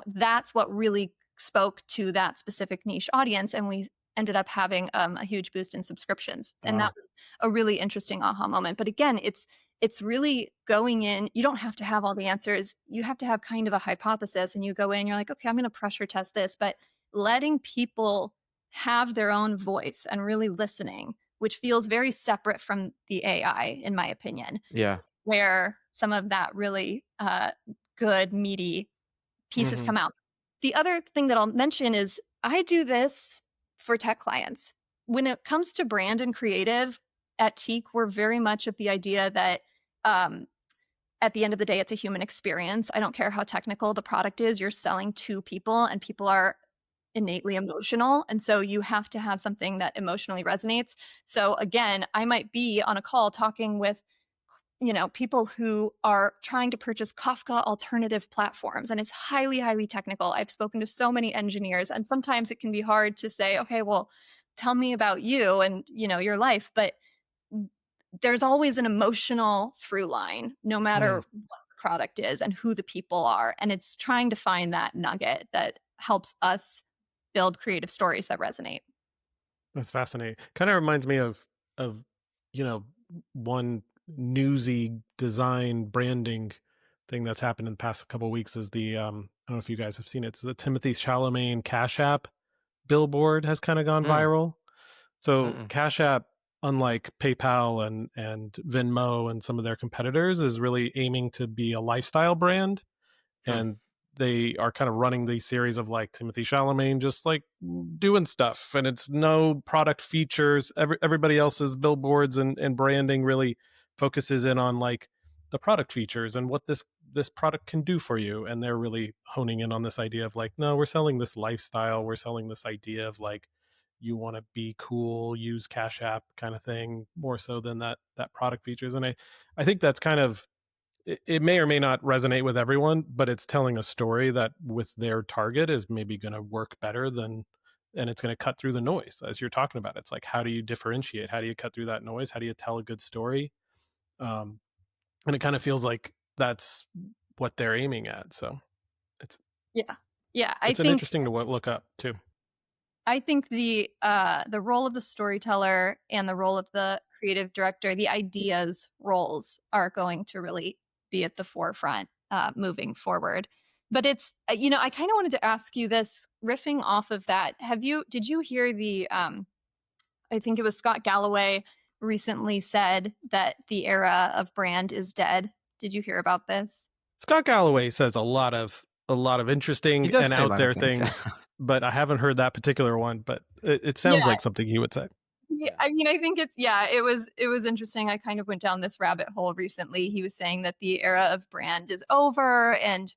that's what really spoke to that specific niche audience. And we ended up having a huge boost in subscriptions. And that Wow. was a really interesting aha moment. But again, it's really going in. You don't have to have all the answers. You have to have kind of a hypothesis, and you go in, you're like, okay, I'm going to pressure test this, but letting people have their own voice and really listening, which feels very separate from the AI, in my opinion, Yeah. where some of that really good, meaty pieces Hmm. come out. The other thing that I'll mention is I do this for tech clients. When it comes to brand and creative at Teak, we're very much of the idea that um, at the end of the day, it's a human experience. I don't care how technical the product is, you're selling to people, and people are innately emotional. And so you have to have something that emotionally resonates. So again, I might be on a call talking with people who are trying to purchase Kafka alternative platforms, and it's highly, highly technical. I've spoken to so many engineers, and sometimes it can be hard to say, okay, well, tell me about you and, your life. But there's always an emotional through line, no matter Mm. what the product is and who the people are. And it's trying to find that nugget that helps us build creative stories that resonate. That's fascinating. Kind of reminds me of you know one newsy design branding thing that's happened in the past couple of weeks is the I don't know if you guys have seen it. It's the Timothy Chalamet Cash App billboard has kind of gone Mm. viral. So Mm-mm. Cash App, unlike PayPal and Venmo and some of their competitors, is really aiming to be a lifestyle brand, Hmm. and they are kind of running these series of like Timothy Chalamet just like doing stuff, and it's no product features. Everybody else's billboards and branding really focuses in on like the product features and what this product can do for you, and they're really honing in on this idea of like, no, we're selling this lifestyle, we're selling this idea of like you want to be cool, use Cash App kind of thing, more so than that product features. And I think that's kind of, it may or may not resonate with everyone, but it's telling a story that with their target is maybe going to work better than, and it's going to cut through the noise as you're talking about. It's like, how do you differentiate? How do you cut through that noise? How do you tell a good story? Um, and it kind of feels like that's what they're aiming at. So it's Yeah. Yeah. it's an interesting to look up too. I think the role of the storyteller and the role of the creative director, the ideas roles, are going to really be at the forefront moving forward. But it's I kind of wanted to ask you this, riffing off of that. Did you hear the I think it was Scott Galloway recently said that the era of brand is dead. Did you hear about this? Scott Galloway says a lot of He interesting does and say a out lot of there things. things, but I haven't heard that particular one. But it sounds Yeah. like something he would say. Yeah, I mean, I think it was interesting. I kind of went down this rabbit hole recently. He was saying that the era of brand is over, and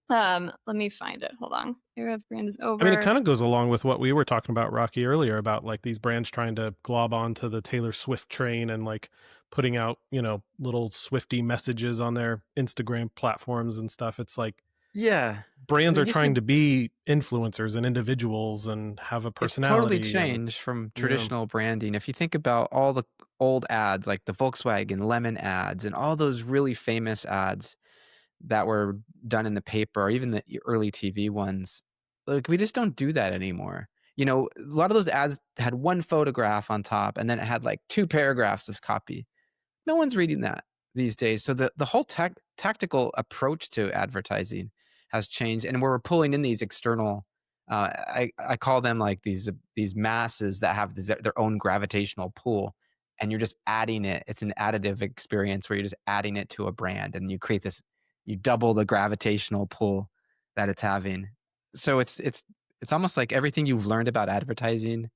let me find it. Hold on. Era of brand is I mean, it over. kind of goes along with what we were talking about, Rocky, earlier about like these brands trying to glob onto the Taylor Swift train and like putting out, little Swifty messages on their Instagram platforms and stuff. It's like Yeah. brands And are it used trying to to be influencers and individuals and have a It's totally personality and changed from yeah. traditional branding. If you think about all the old ads, like the Volkswagen Lemon ads and all those really famous ads that were done in the paper or even the early TV ones, like, we just don't do that anymore. A lot of those ads had one photograph on top, and then it had, like, 2 paragraphs of copy. No one's reading that these days. So the whole tactical approach to advertising has changed, and we're pulling in these external. I call them like these masses that have their own gravitational pull, and you're just adding it. It's an additive experience where you're just adding it to a brand, and you create this. You double the gravitational pull that it's having. So it's almost like everything you've learned about advertising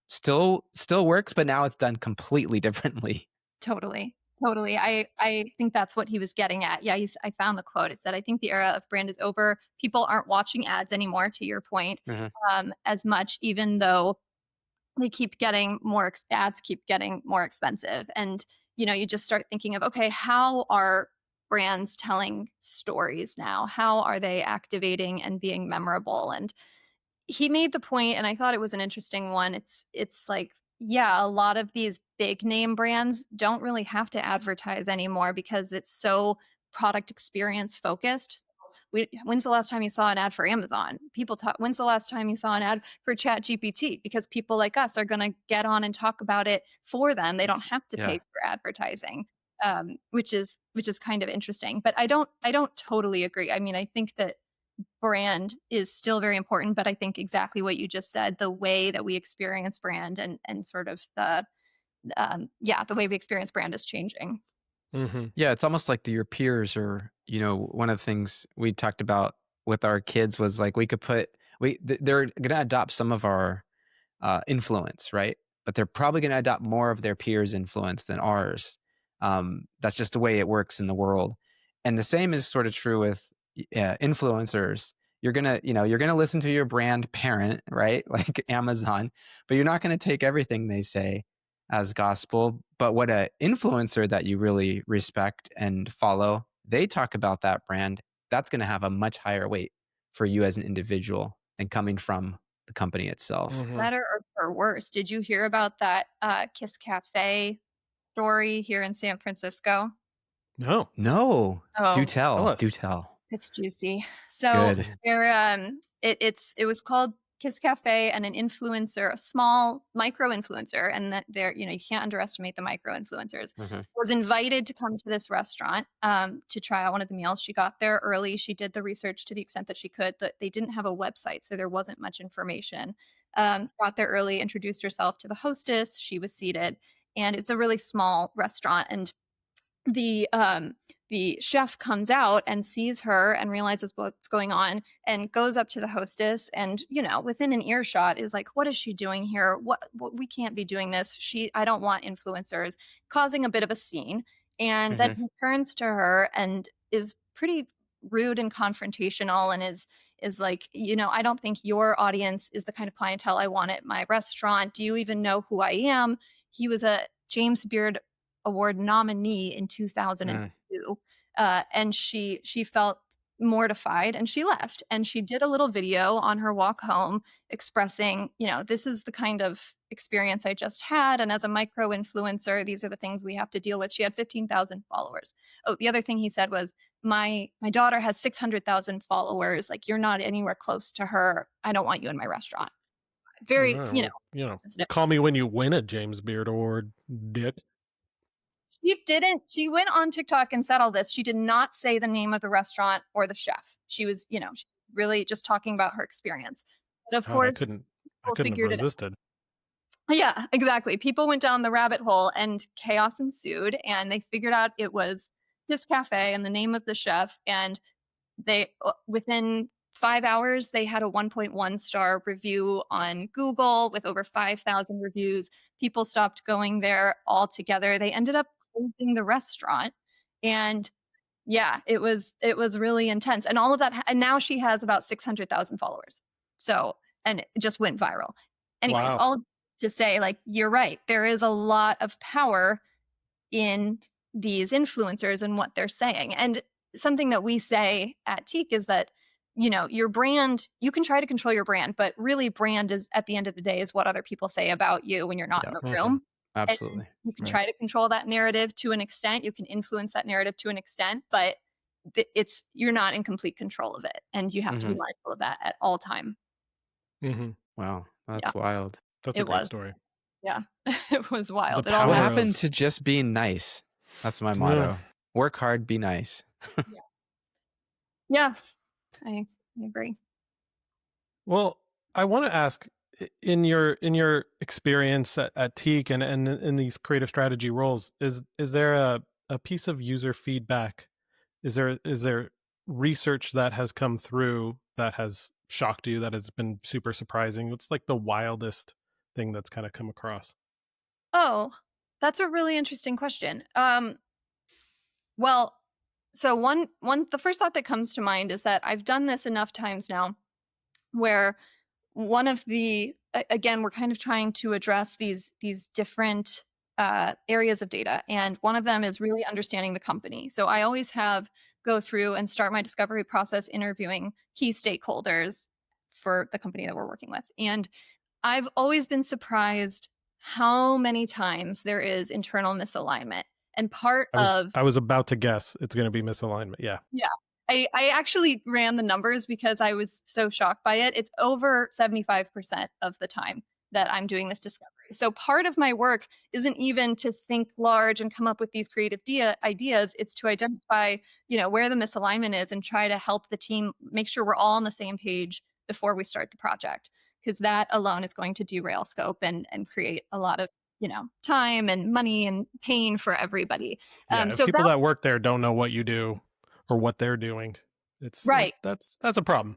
still works, but now it's done completely differently. Totally. Totally. I think that's what he was getting at. Yeah, I found the quote. It said, "I think the era of brand is over. People aren't watching ads anymore, to your point, Mhm. as much, even though they keep getting more ads keep getting more expensive." And you just start thinking of, okay, how are brands telling stories now? How are they activating and being memorable? And he made the point, and I thought it was an interesting one. It's like, yeah, a lot of these big name brands don't really have to advertise anymore because it's so product experience focused. When's the last time you saw an ad for Amazon? People talk. When's the last time you saw an ad for Chat GPT? Because people like us are going to get on and talk about it for them. They don't have to pay Yeah. for advertising, which is kind of interesting. But I don't totally agree. I mean, I think that brand is still very important, but I think exactly what you just said, the way that we experience brand and sort of the way we experience brand is changing. Mm-hmm. Yeah, it's almost like your peers or, one of the things we talked about with our kids was like we could they're going to adopt some of our influence, right? But they're probably going to adopt more of their peers' influence than ours. That's just the way it works in the world. And the same is sort of true with influencers. You're gonna listen to your brand parent, right? Like Amazon, but you're not gonna take everything they say as gospel. But what a influencer that you really respect and follow, they talk about that brand, that's gonna have a much higher weight for you as an individual than coming from the company itself. Mm-hmm. Better or for worse, did you hear about that Kiss Cafe story here in San Francisco? No, No, do Oh, tell tell, do us. tell. it's juicy. So Good. there, it was called Kiss Cafe, and an influencer, a small micro influencer, and that there, you can't underestimate the micro influencers, Mhm. was invited to come to this restaurant to try out one of the meals. She got there early. She did the research to the extent that she could. That they didn't have a website, so there wasn't much information. Got there early, introduced herself to the hostess. She was seated, and it's a really small restaurant, and the um the chef comes out and sees her and realizes what's going on and goes up to the hostess, and within an earshot is like, what is she doing here? What We can't be doing this. I don't want influencers, causing a bit of a scene. And then Mhm. he turns to her and is pretty rude and confrontational, and is is like, I don't think your audience is the kind of clientele I want at my restaurant. Do you even know who I am? He was a James Beard Award nominee in 2002. And she felt mortified and she left, and she did a little video on her walk home expressing, this is the kind of experience I just had, and as a micro influencer, these are the things we have to deal with. She had 15,000 followers. Oh, the other thing he said was, my daughter has 600,000 followers. Like, you're not anywhere close to her. I don't want you in my restaurant. Very, call me when you win a James Beard Award, dick. She went on TikTok and said all this. She did not say the name of the restaurant or the chef. She was, really just talking about her experience. But of course, I couldn't have resisted. Yeah, exactly. People went down the rabbit hole and chaos ensued, and they figured out it was this cafe and the name of the chef. And they, within 5 hours, they had a 1.1 star review on Google with over 5,000 reviews. People stopped going there altogether. They ended up closing the restaurant. And yeah, it was really intense. And all of that, and now she has about 600,000 followers. So, and it just went viral. Anyways, wow. All to say, like, you're right. There is a lot of power in these influencers and what they're saying. And something that we say at Teak is that, your brand, you can try to control your brand, but really brand is, at the end of the day, is what other people say about you when you're not in the room. Absolutely. And you can try to control that narrative to an extent. You can influence that narrative to an extent, but you're not in complete control of it. And you have to be mindful of that at all time. Wow. That's wild. That's a great story. Yeah, it was wild. What happened to just being nice? That's my motto. Work hard, be nice. Yeah, I agree. Well, I want to ask, in your experience at Teak and in these creative strategy roles, is there a piece of user feedback? Is there research that has come through that has shocked you, that has been super surprising? What's like the wildest thing that's kind of come across? Oh, that's a really interesting question. Well, so the first thought that comes to mind is that I've done this enough times now where one of the, again, we're kind of trying to address these different areas of data. And one of them is really understanding the company. So I always go through and start my discovery process interviewing key stakeholders for the company that we're working with. And I've always been surprised how many times there is internal misalignment. And I was about to guess it's going to be misalignment. Yeah. Yeah. I actually ran the numbers because I was so shocked by it. It's over 75% of the time that I'm doing this discovery. So part of my work isn't even to think large and come up with these creative ideas. It's to identify, where the misalignment is and try to help the team make sure we're all on the same page before we start the project, because that alone is going to derail scope and create a lot of time and money and pain for everybody. Yeah, so people that work there don't know what you do or what they're doing. It's right. That's a problem.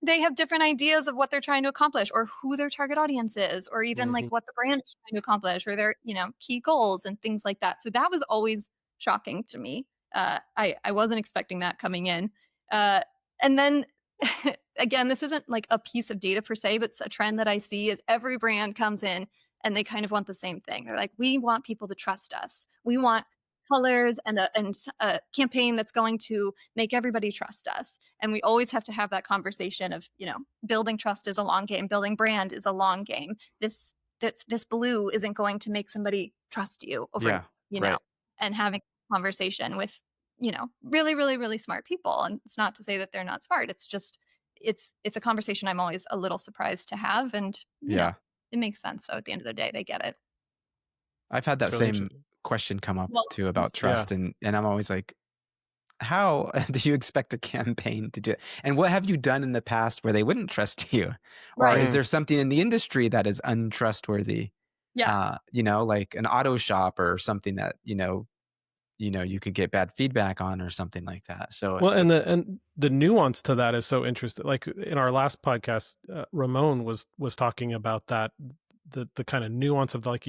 They have different ideas of what they're trying to accomplish, or who their target audience is, or even like what the brand is trying to accomplish, or their key goals and things like that. So that was always shocking to me. I wasn't expecting that coming in. And then again, this isn't like a piece of data per se, but it's a trend that I see is every brand comes in and they kind of want the same thing. They're like, we want people to trust us. We want colors and a campaign that's going to make everybody trust us. And we always have to have that conversation of, building trust is a long game, building brand is a long game. This blue isn't going to make somebody trust you over, and having a conversation with, really, really, really smart people. And it's not to say that they're not smart. It's just, it's a conversation I'm always a little surprised to have. And it makes sense though. At the end of the day, they get it. I've had that same question come up too about trust, and I'm always like, how do you expect a campaign to do it? And what have you done in the past where they wouldn't trust you? Or is there something in the industry that is untrustworthy? Like an auto shop or something that you could get bad feedback on or something like that. So and the nuance to that is so interesting. Like in our last podcast, Ramon was talking about that, the kind of nuance of like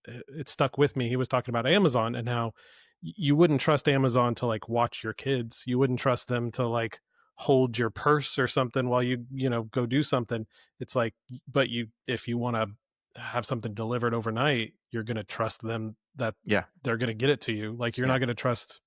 it stuck with me. He was talking about Amazon and how you wouldn't trust Amazon to like watch your kids. You wouldn't trust them to like hold your purse or something while you go do something. It's like, but if you want to have something delivered overnight, you're going to trust them that Yeah. they're going to get it to you. Like you're Yeah. not going to trust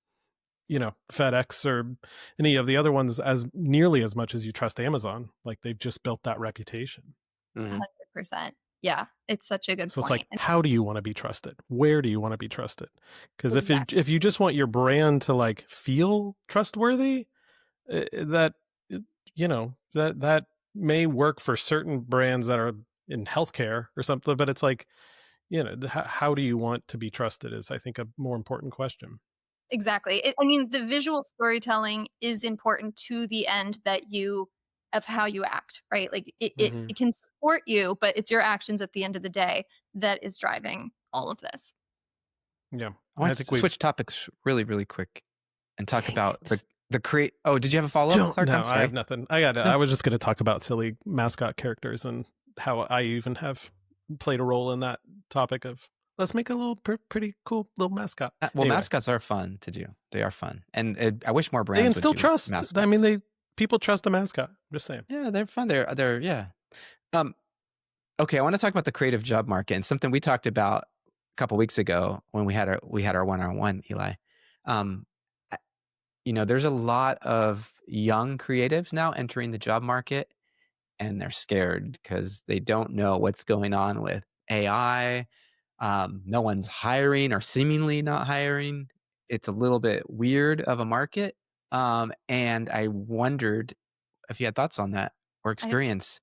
FedEx or any of the other ones as nearly as much as you trust Amazon. Like they've just built that reputation. 100%. Yeah, it's such a good So it's point. like, how do you want to be trusted? Where do you want to be trusted? Because Exactly. if you just want your brand to like feel trustworthy, that that may work for certain brands that are in healthcare or something, but it's like, how do you want to be trusted is, I think, a more important question. Exactly. I mean, the visual storytelling is important to the end of how you act, right? Like Mm-hmm. it can support you, but it's your actions at the end of the day that is driving all of this. Yeah, I I want think to switch topics really, really quick and talk Dang about it. the create. Oh, did you have a follow up, Don't Clark? I'm No, I have sorry. nothing. No. I was just going to talk about silly mascot characters and how I even have played a role in that topic of let's make a little pretty cool little mascot. Well, Anyway, mascots are fun to do. They are fun, and I wish more they brands would instill do trust. I mean, mascots. people trust a mascot. I'm just saying. Yeah, they're fun. They're yeah. Um. Okay, I want to talk about the creative job market and something we talked about a couple weeks ago when we had our one-on-one, Eli. Um, I- there's a lot of young creatives now entering the job market, and they're scared because they don't know what's going on with AI. No one's hiring or seemingly not hiring. It's a little bit weird of a market. And I wondered if you had thoughts on that or I experience.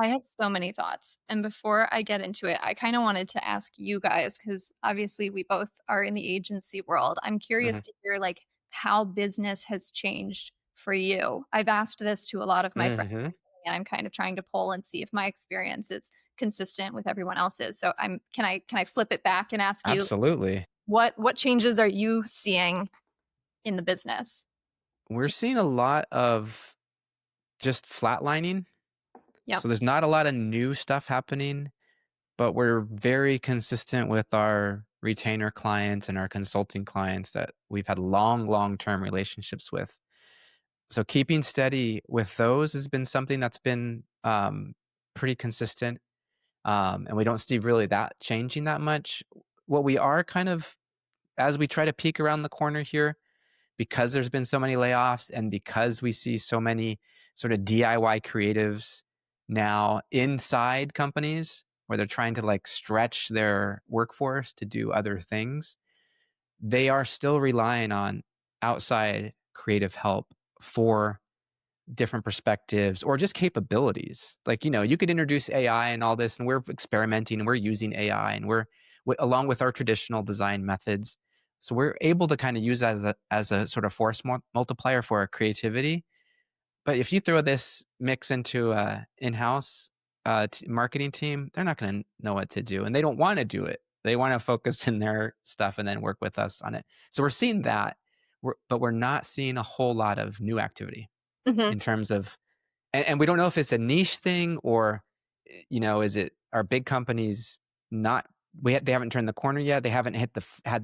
I have so many thoughts. And before I get into it, I kind of wanted to ask you guys, because obviously we both are in the agency world. I'm curious Hmm. to hear like how business has changed for you. I've asked this to a lot of my friends, Hmm. and I'm kind of trying to poll and see if my experience is consistent with everyone else's. So can I flip it back and ask you Absolutely. what changes are you seeing in the business? We're seeing a lot of just flatlining. Yep. So there's not a lot of new stuff happening, but we're very consistent with our retainer clients and our consulting clients that we've had long-term relationships with. So keeping steady with those has been something that's been pretty consistent. And we don't see really that changing that much. What we are kind of, as we try to peek around the corner here, because there's been so many layoffs and because we see so many sort of DIY creatives now inside companies where they're trying to like stretch their workforce to do other things, they are still relying on outside creative help for different perspectives or just capabilities. Like, you could introduce AI and all this, and we're experimenting and we're using AI and we're along with our traditional design methods. So we're able to kind of use that as a sort of force multiplier for our creativity. But if you throw this mix into a in-house marketing team, they're not going to know what to do, and they don't want to do it. They want to focus in their stuff and then work with us on it. So we're seeing that, but we're not seeing a whole lot of new activity Hmm. in terms of, and we don't know if it's a niche thing or, is it our big companies not, they haven't turned the corner yet. They haven't had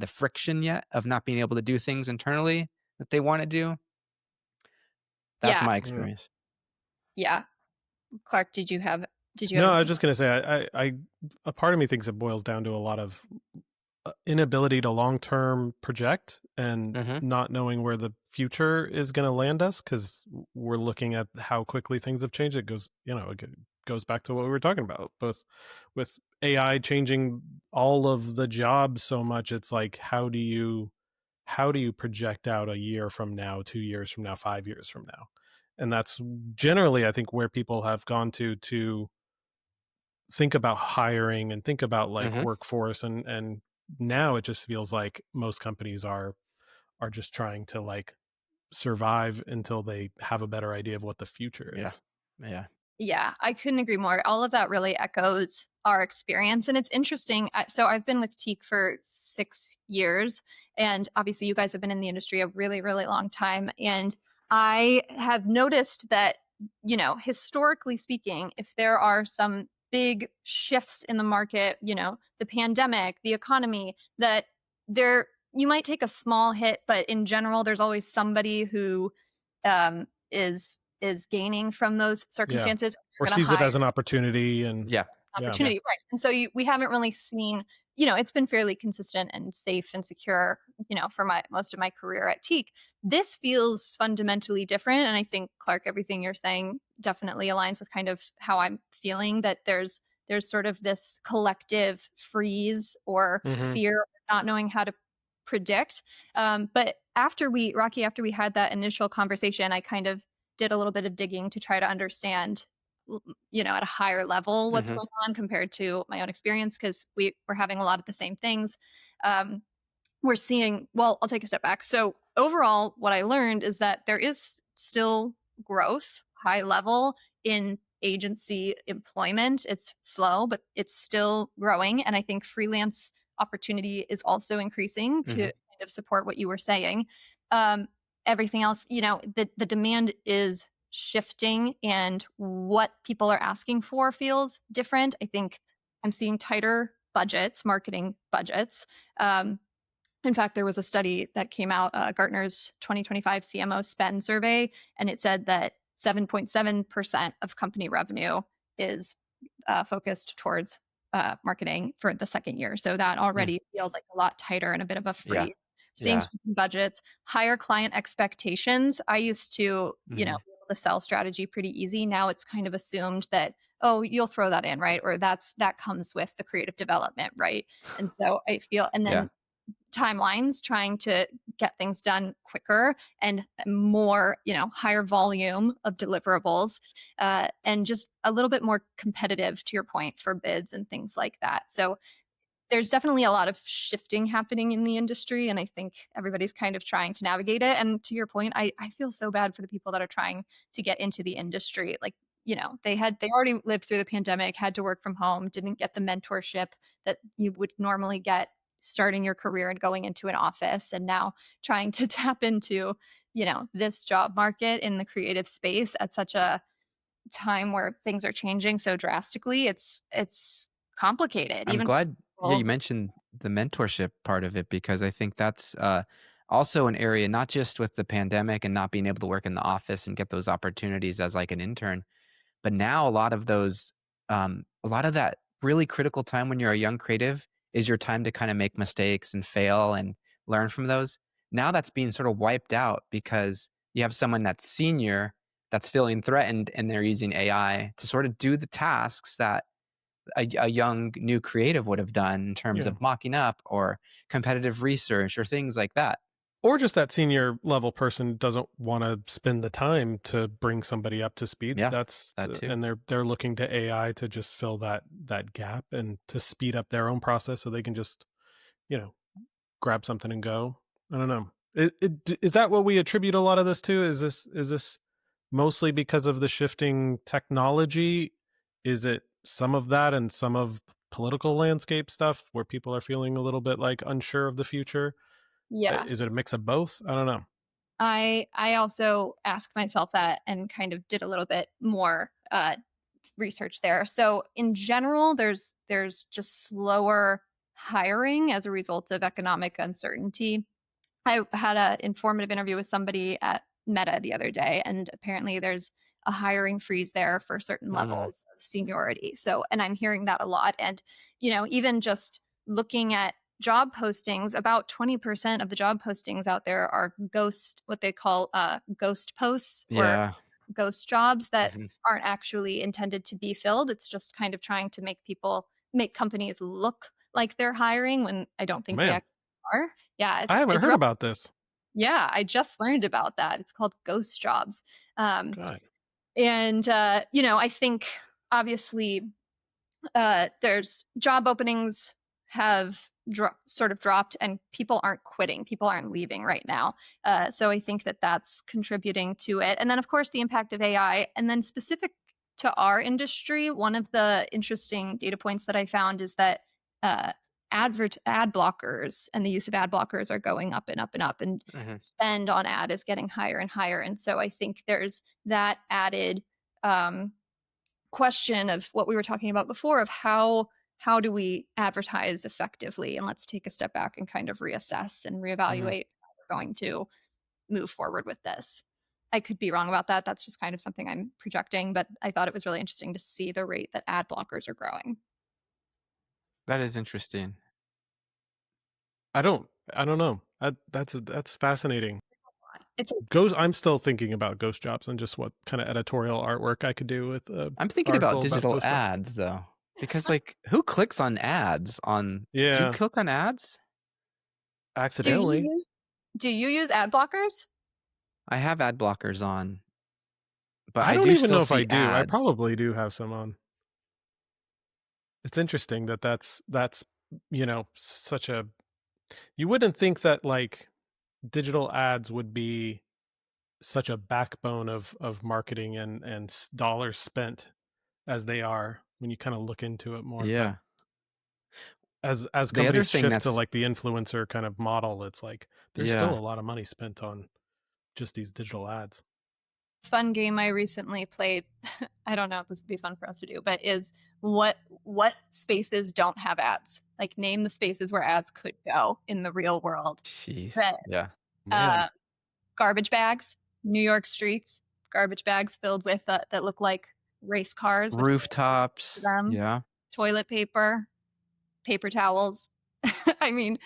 the friction yet of not being able to do things internally that they want to do. That's Yeah. my Mm. experience. Yeah. Clark, did you have No, I was anything? just going to say, a part of me thinks it boils down to a lot of inability to long term project and Hmm. not knowing where the future is going to land us, because we're looking at how quickly things have changed. It goes, it goes back to what we were talking about, both with AI changing all of the jobs so much. It's like, how do you project out a year from now, 2 years from now, 5 years from now? And that's generally, I think, where people have gone to think about hiring and think about like Hmm. workforce, and now it just feels like most companies are just trying to like survive until they have a better idea of what the future Yeah. is. Yeah. Yeah, I couldn't agree more. All of that really echoes our experience. And it's interesting. So I've been with Teak for 6 years. And obviously, you guys have been in the industry a really, really long time. And I have noticed that, historically speaking, if there are some big shifts in the market, the pandemic, the economy, that you might take a small hit, but in general, there's always somebody who is gaining from those Yeah. circumstances. Or You're going to sees it hire as an opportunity and Yeah. yeah. opportunity, right? And so we haven't really seen, it's been fairly consistent and safe and secure, for my most of my career at Teak. This feels fundamentally different, and I think, Clark, everything you're saying definitely aligns with kind of how I'm feeling. That there's sort of this collective freeze or Mhm. fear of not knowing how to predict. But after we had that initial conversation, I kind of did a little bit of digging to try to understand, at a higher level what's Mhm. going on compared to my own experience, because we're having a lot of the same things. Um, we're seeing, well, I'll take a step back. So overall, what I learned is that there is still growth, high level, in agency employment. It's slow, but it's still growing. And I think freelance opportunity is also increasing to Mhm. kind of support what you were saying. Um, Everything else, the demand is shifting, and what people are asking for feels different. I think I'm seeing tighter budgets, marketing budgets. Um, in fact, there was a study that came out, Gartner's 2025 CMO spend survey, and it said that 7.7% of company revenue is focused towards marketing for the second year. So that Mm. already feels like a lot tighter and a bit of a Yeah. freeze. Seeing Yeah. shifting budgets, higher client expectations. I used to, Mhm. be able to sell strategy pretty easy. Now it's kind of assumed that, oh, you'll throw that in, right? Or that comes with the creative development, right? And so I feel, and Yeah. then timelines, trying to get things done quicker and more, higher volume of deliverables, and just a little bit more competitive, to your point, for bids and things like that. So there's definitely a lot of shifting happening in the industry, and I think everybody's kind of trying to navigate it. And to your point, I feel so bad for the people that are trying to get into the industry. Like, they already lived through the pandemic, had to work from home, didn't get the mentorship that you would normally get starting your career and going into an office, and now trying to tap into, this job market in the creative space at such a time where things are changing so drastically. It's complicated, I'm even glad, yeah, you people. mentioned the mentorship part of it, because I think that's also an area, not just with the pandemic and not being able to work in the office and get those opportunities as like an intern, but now a lot of those, a lot of that really critical time when you're a young creative is your time to kind of make mistakes and fail and learn from those. Now that's being sort of wiped out because you have someone that's senior that's feeling threatened, and they're using AI to sort of do the tasks that a young new creative would have done in terms Yeah. of mocking up or competitive research or things like that. Or just that senior level person doesn't want to spend the time to bring somebody up to speed. Yeah, That's that too. and they're looking to AI to just fill that gap and to speed up their own process so they can just, you know, grab something and go. I don't know. Is that what we attribute a lot of this to? Is this mostly because of the shifting technology? Is it some of that and some of political landscape stuff where people are feeling a little bit like unsure of the future? Yeah. Is it a mix of both? I don't know. I also asked myself that and kind of did a little bit more research there. So in general, there's just slower hiring as a result of economic uncertainty. I had an informative interview with somebody at Meta the other day, and apparently there's a hiring freeze there for certain Mhm. levels of seniority. So, and I'm hearing that a lot. And, even just looking at job postings, about 20% of the job postings out there are what they call ghost posts, or Yeah. ghost jobs that Mhm. aren't actually intended to be filled. It's just kind of trying to make companies look like they're hiring when I don't think they Man, actually are. Yeah, I haven't it's heard rough. about this. Yeah, I just learned about that. It's called ghost jobs. Um, God. and I think obviously there's job openings have sort of dropped, and people aren't quitting, people aren't leaving right now. So I think that that's contributing to it. And then of course the impact of AI, and then specific to our industry, one of the interesting data points that I found is that uh, ad blockers and the use of ad blockers are going up and up and up, and Mhm. spend on ad is getting higher and higher. And so I think there's that added um, question of what we were talking about before, of how do we advertise effectively, and let's take a step back and kind of reassess and Mhm. reevaluate how we're going to move forward with this. I could be wrong about that. That's just kind of something I'm projecting, but I thought it was really interesting to see the rate that ad blockers are growing. That is interesting. I don't know. That's fascinating. It's I'm still thinking about ghost jobs and just what kind of editorial artwork I could do with I'm thinking about article about digital ghost jobs. ads though, because like who clicks on ads on? Do you Yeah, click on ads? accidentally. Do you use ad blockers? I have ad blockers on, but I I don't do even still know if I see do. I ads. probably do have some on. It's interesting that's such a, you wouldn't think that like digital ads would be such a backbone of marketing and dollars spent as they are when you kind of look into it more. But Yeah. as The other companies thing shift to that's like the influencer kind of model, it's like there's still yeah. a lot of money spent on just these digital ads. Fun game I recently played. I don't know if this would be fun for us to do, but is what spaces don't have ads? Like name the spaces where ads could go in the real world. Jeez. That Yeah. Man, garbage bags, New York streets, garbage bags filled with that look like race cars with Rooftops. them, Yeah. toilet paper, paper towels. I mean,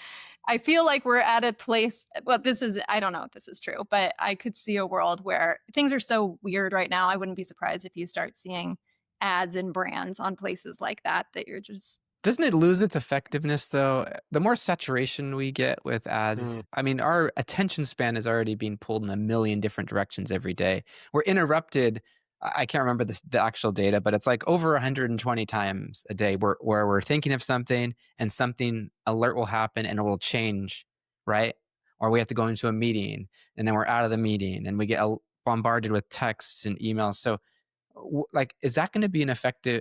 I feel like we're at a place. Well, I don't know if this is true, but I could see a world where things are so weird right now. I wouldn't be surprised if you start seeing ads and brands on places like that you're just. Doesn't it lose its effectiveness though? The more saturation we get with ads, I mean, our attention span is already being pulled in a million different directions every day. We're interrupted. I can't remember the actual data, but it's like over 120 times a day where we're thinking of something and something alert will happen and it will change, right? Or we have to go into a meeting and then we're out of the meeting and we get bombarded with texts and emails. So like, is that going to be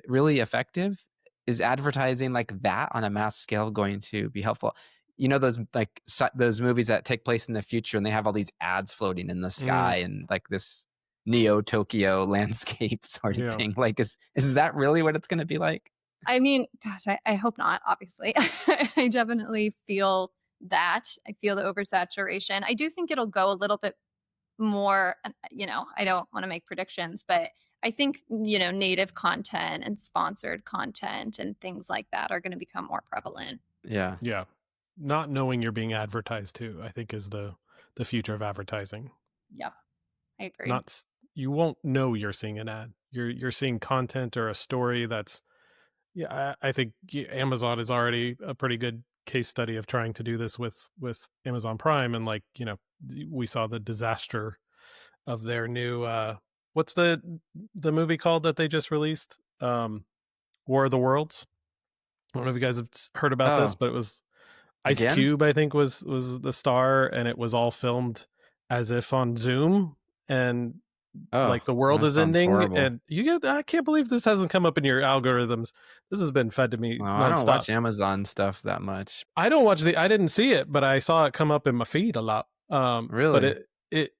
really effective? Is advertising like that on a mass scale going to be helpful? You know, those like those movies that take place in the future and they have all these ads floating in the sky and like this Neo Tokyo landscape sort of yeah. thing. Like, is that really what it's going to be like? I mean, gosh, I hope not, obviously. I definitely feel that. I feel the oversaturation. I do think it'll go a little bit more, I don't want to make predictions, but I think, native content and sponsored content and things like that are going to become more prevalent. Yeah. Yeah. Not knowing you're being advertised to, I think, is the future of advertising. Yep. I agree. Not You won't know you're seeing an ad. You're seeing content or a story that's, yeah, I think Amazon is already a pretty good case study of trying to do this with Amazon Prime, and like, we saw the disaster of their new what's the movie called that they just released? War of the Worlds. I don't know if you guys have heard about this, Oh, but it was Ice again? Cube, I think, was the star, and it was all filmed as if on Zoom, and Oh, like the world that is sounds ending, horrible. and I can't believe this hasn't come up in your algorithms. This has been fed to me Well, I don't nonstop. watch Amazon stuff that much. I didn't see it, but I saw it come up in my feed a lot. But Really?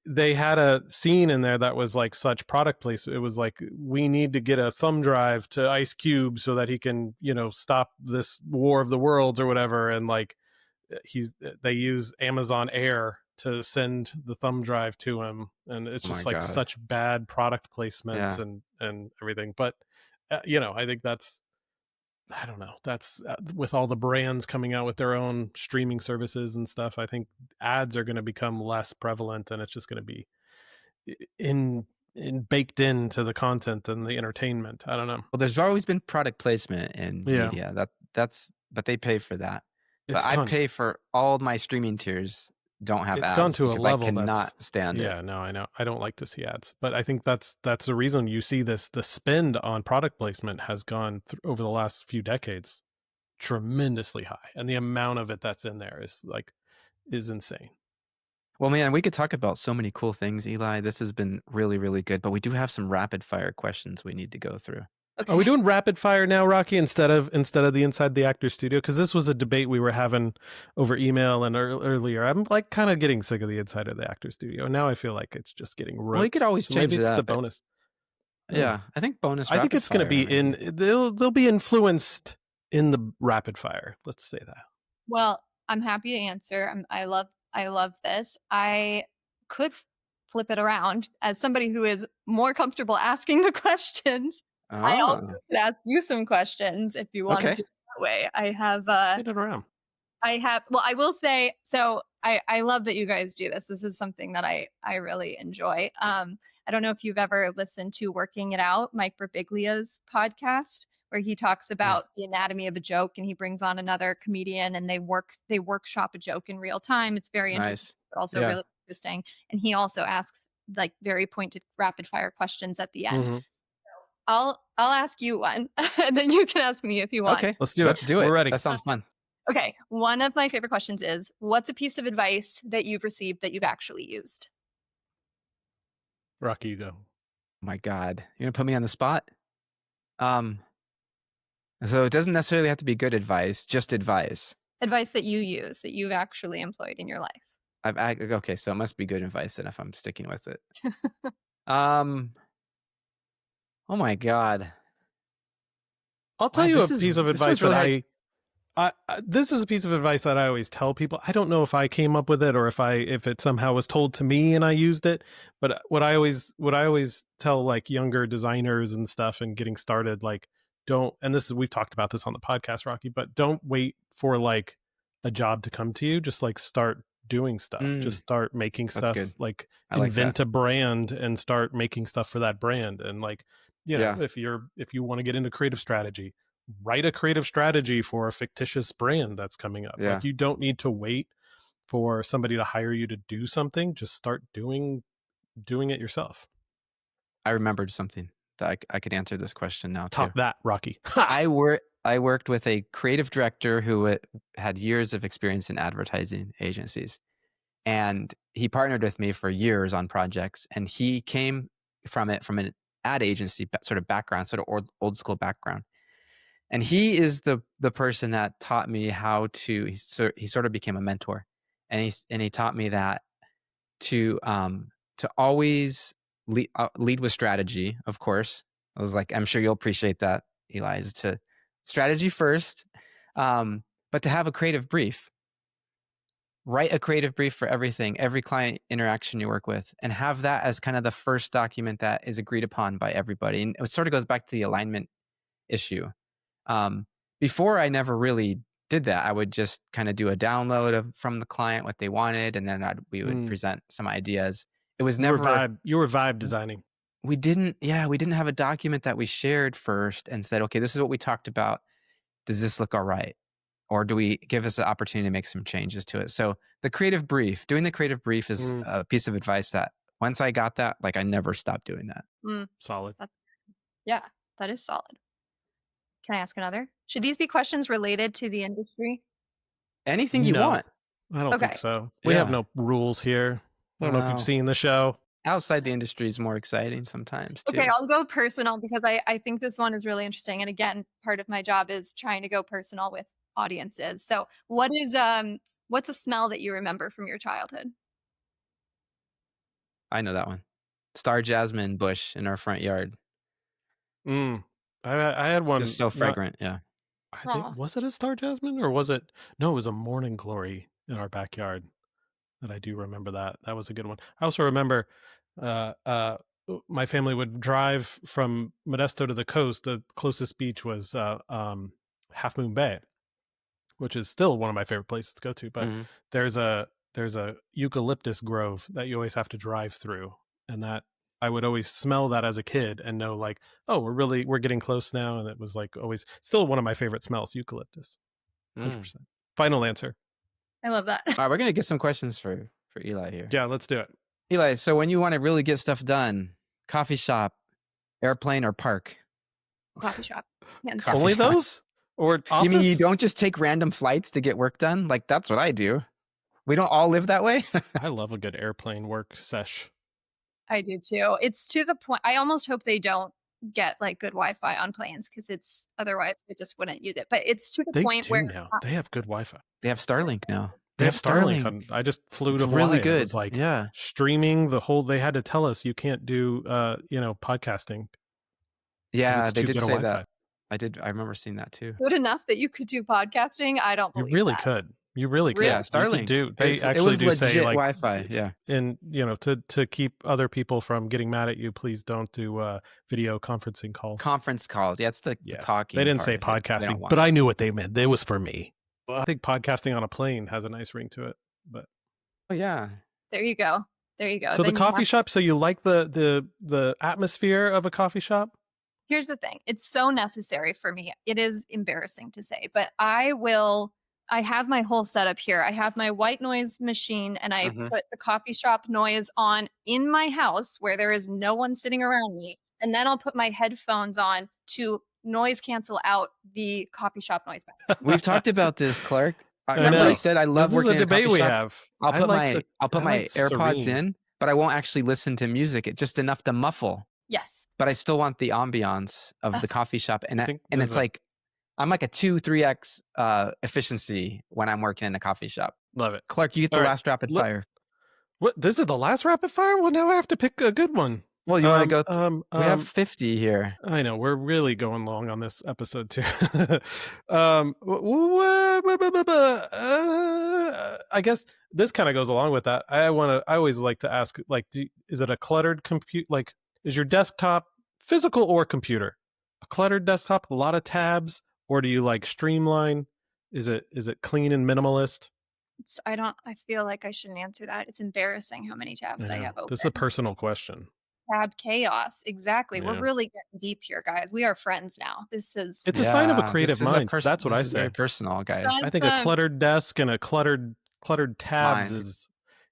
they had a scene in there that was like such product placement. It was like, we need to get a thumb drive to Ice Cube so that he can, stop this War of the Worlds or whatever. And like, they use Amazon Air to send the thumb drive to him, and it's Oh my just like God. such bad product placement Yeah. and everything. But I think that's, I don't know, that's with all the brands coming out with their own streaming services and stuff, I think ads are going to become less prevalent, and it's just going to be in baked into the content and the entertainment. I don't know. Well, there's always been product placement in Yeah, media. But they pay for that. But it's I gone pay for all my streaming tiers don't have it's gone ads to a because I level that's, cannot stand it. yeah, no, I know, I don't like to see ads, but I think that's the reason you see this, the spend on product placement has gone over the last few decades tremendously high, and the amount of it that's in there is insane. Well, man, we could talk about so many cool things, Eli. This has been really, really good, but we do have some rapid fire questions we need to go through. Okay. Are we doing rapid fire now, Rocky, instead of the Inside the Actor Studio? Because this was a debate we were having over email and earlier. I'm like kind of getting sick of the Inside of the Actor Studio, and now I feel like it's just getting rote. Well, you could always So change maybe it it's the up. bonus. Yeah, I think bonus I think rapid it's going to be fire. in. They'll be influenced in the rapid fire. Let's say that. Well, I'm happy to answer. I love this. I could flip it around. As somebody who is more comfortable asking the questions, I also could ask you some questions if you want to do it that way. I have Spin it around. well, I will say, so I love that you guys do this. This is something that I really enjoy. I don't know if you've ever listened to Working It Out, Mike Birbiglia's podcast, where he talks about the anatomy of a joke, and he brings on another comedian and they workshop a joke in real time. It's very interesting, but also really interesting. And he also asks like very pointed rapid fire questions at the end. Mm-hmm. I'll ask you one and then you can ask me if you want. Okay, let's do it. Let's do it. We're ready. That sounds fun. Okay, one of my favorite questions is, what's a piece of advice that you've received that you've actually used? Rocky, you go. Oh my God, you're gonna put me on the spot? So it doesn't necessarily have to be good advice, just advice. Advice that you use, that you've actually employed in your life. Okay, so it must be good advice then if I'm sticking with it. Oh my God. I'll tell you a piece of advice that this is a piece of advice that I always tell people. I don't know if I came up with it or if it somehow was told to me and I used it. But what I always tell like younger designers and stuff and getting started, like we've talked about this on the podcast, Rocky, but don't wait for like a job to come to you. Just like start doing stuff. Just start making stuff. Good. Like invent a brand and start making stuff for that brand. And like, you know, if you want to get into creative strategy, write a creative strategy for a fictitious brand that's coming up. Like you don't need to wait for somebody to hire you to do something. Just start doing it yourself. I remembered something that I could answer this question now. Top that, Rocky. I worked with a creative director who had years of experience in advertising agencies, and he partnered with me for years on projects. And he came from an ad agency sort of background, sort of old school background. And he is the person that taught me how to. He sort of became a mentor, and he taught me that to always lead with strategy. Of course, I was like, I'm sure you'll appreciate that, Eli. Is to strategy first, but to have a creative brief. Write a creative brief for every client interaction you work with, and have that as kind of the first document that is agreed upon by everybody. And it sort of goes back to the alignment issue. Before, I never really did that. I would just kind of do a download from the client what they wanted, and then we would present some ideas. It was never you were vibe designing. We didn't have a document that we shared first and said, okay, this is what we talked about. Does this look all right? Or do we give us an opportunity to make some changes to it? So doing the creative brief is a piece of advice that once I got that, like I never stopped doing that. Solid. That is solid. Can I ask another? Should these be questions related to the industry? Anything you want. I don't think so. We have no rules here. I don't know if you've seen the show. Outside the industry is more exciting sometimes too. Okay, I'll go personal because I think this one is really interesting. And again, part of my job is trying to go personal with audiences. So what's a smell that you remember from your childhood? I know that one. Star jasmine bush in our front yard. I had one. It's so fragrant, I think, was it a star jasmine or was it? No, it was a morning glory in our backyard. That I do remember that. That was a good one. I also remember my family would drive from Modesto to the coast. The closest beach was Half Moon Bay, which is still one of my favorite places to go to. But there's a eucalyptus grove that you always have to drive through, and that I would always smell that as a kid and know like, oh, we're getting close now. And it was like always still one of my favorite smells, eucalyptus. 100%. Final answer. I love that. All right, we're going to get some questions for Eli here. Yeah, let's do it. Eli, so when you want to really get stuff done, coffee shop, airplane, or park? Coffee shop. Only those? Or office? You mean you don't just take random flights to get work done? Like, that's what I do. We don't all live that way? I love a good airplane work sesh. I do too. It's to the point, I almost hope they don't get like good Wi-Fi on planes because otherwise they just wouldn't use it. But it's to the point where now. They have good Wi-Fi. They have Starlink now. They have Starlink. I just flew to Hawaii. Really good. It was like streaming the whole. They had to tell us you can't do podcasting. Yeah, they did say that. I remember seeing that too. Good enough that you could do podcasting. I don't believe you really that. could. You really could. Really? Yeah, You could Starlink. do. They It actually was do say legit like, Wi-Fi. Yeah. and to keep other people from getting mad at you, please don't do video conferencing calls. Conference calls. Yeah, it's the talking. They didn't part say of it. They don't podcasting, want but I knew what they meant. It was for me. Well, I think podcasting on a plane has a nice ring to it. But Oh yeah. There you go. There you go. so the Then you coffee have- shop. So you like the atmosphere of a coffee shop? Here's the thing. It's so necessary for me. It is embarrassing to say, but I have my whole setup here. I have my white noise machine and I Mhm. put the coffee shop noise on in my house where there is no one sitting around me. And then I'll put my headphones on to noise cancel out the coffee shop noise. We've talked about this, Clark. I Remember know. I said I love This is working a in a coffee debate we shop? have. I'll I put like my like AirPods serene. in, but I won't actually listen to music. It's just enough to muffle. Yes. But I still want the ambiance of the coffee shop, and it's like I'm like a 2-3x efficiency when I'm working in a coffee shop. Love it. Clark, you get the last rapid fire. What? This is the last rapid fire? Well, now I have to pick a good one. Well, you want to go? We have 50 here. I know we're really going long on this episode too. I guess this kind of goes along with that. I always like to ask, like, is it a cluttered compute? Like, is your desktop physical or computer? A cluttered desktop, a lot of tabs, or do you like streamline? Is it clean and minimalist? I feel like I shouldn't answer that. It's embarrassing how many tabs I have open. This is a personal question. Tab chaos. Exactly. Yeah. We're really getting deep here, guys. We are friends now. It's a sign of a creative mind. That's what I say. Very personal, guys. I think a cluttered desk and a cluttered tabs is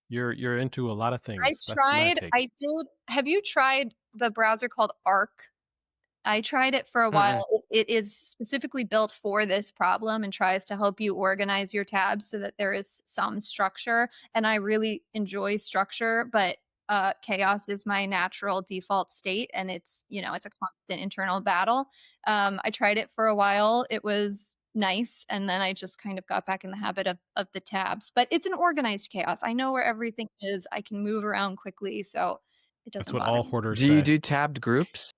you're into a lot of things. I did. Have you tried the browser called Arc? I tried it for a while. It is specifically built for this problem and tries to help you organize your tabs so that there is some structure. And I really enjoy structure, but chaos is my natural default state, and it's a constant internal battle. I tried it for a while. It was nice, and then I just kind of got back in the habit of the tabs. But it's an organized chaos. I know where everything is. I can move around quickly, so it doesn't. That's what all hoarders say. Do you do tabbed groups?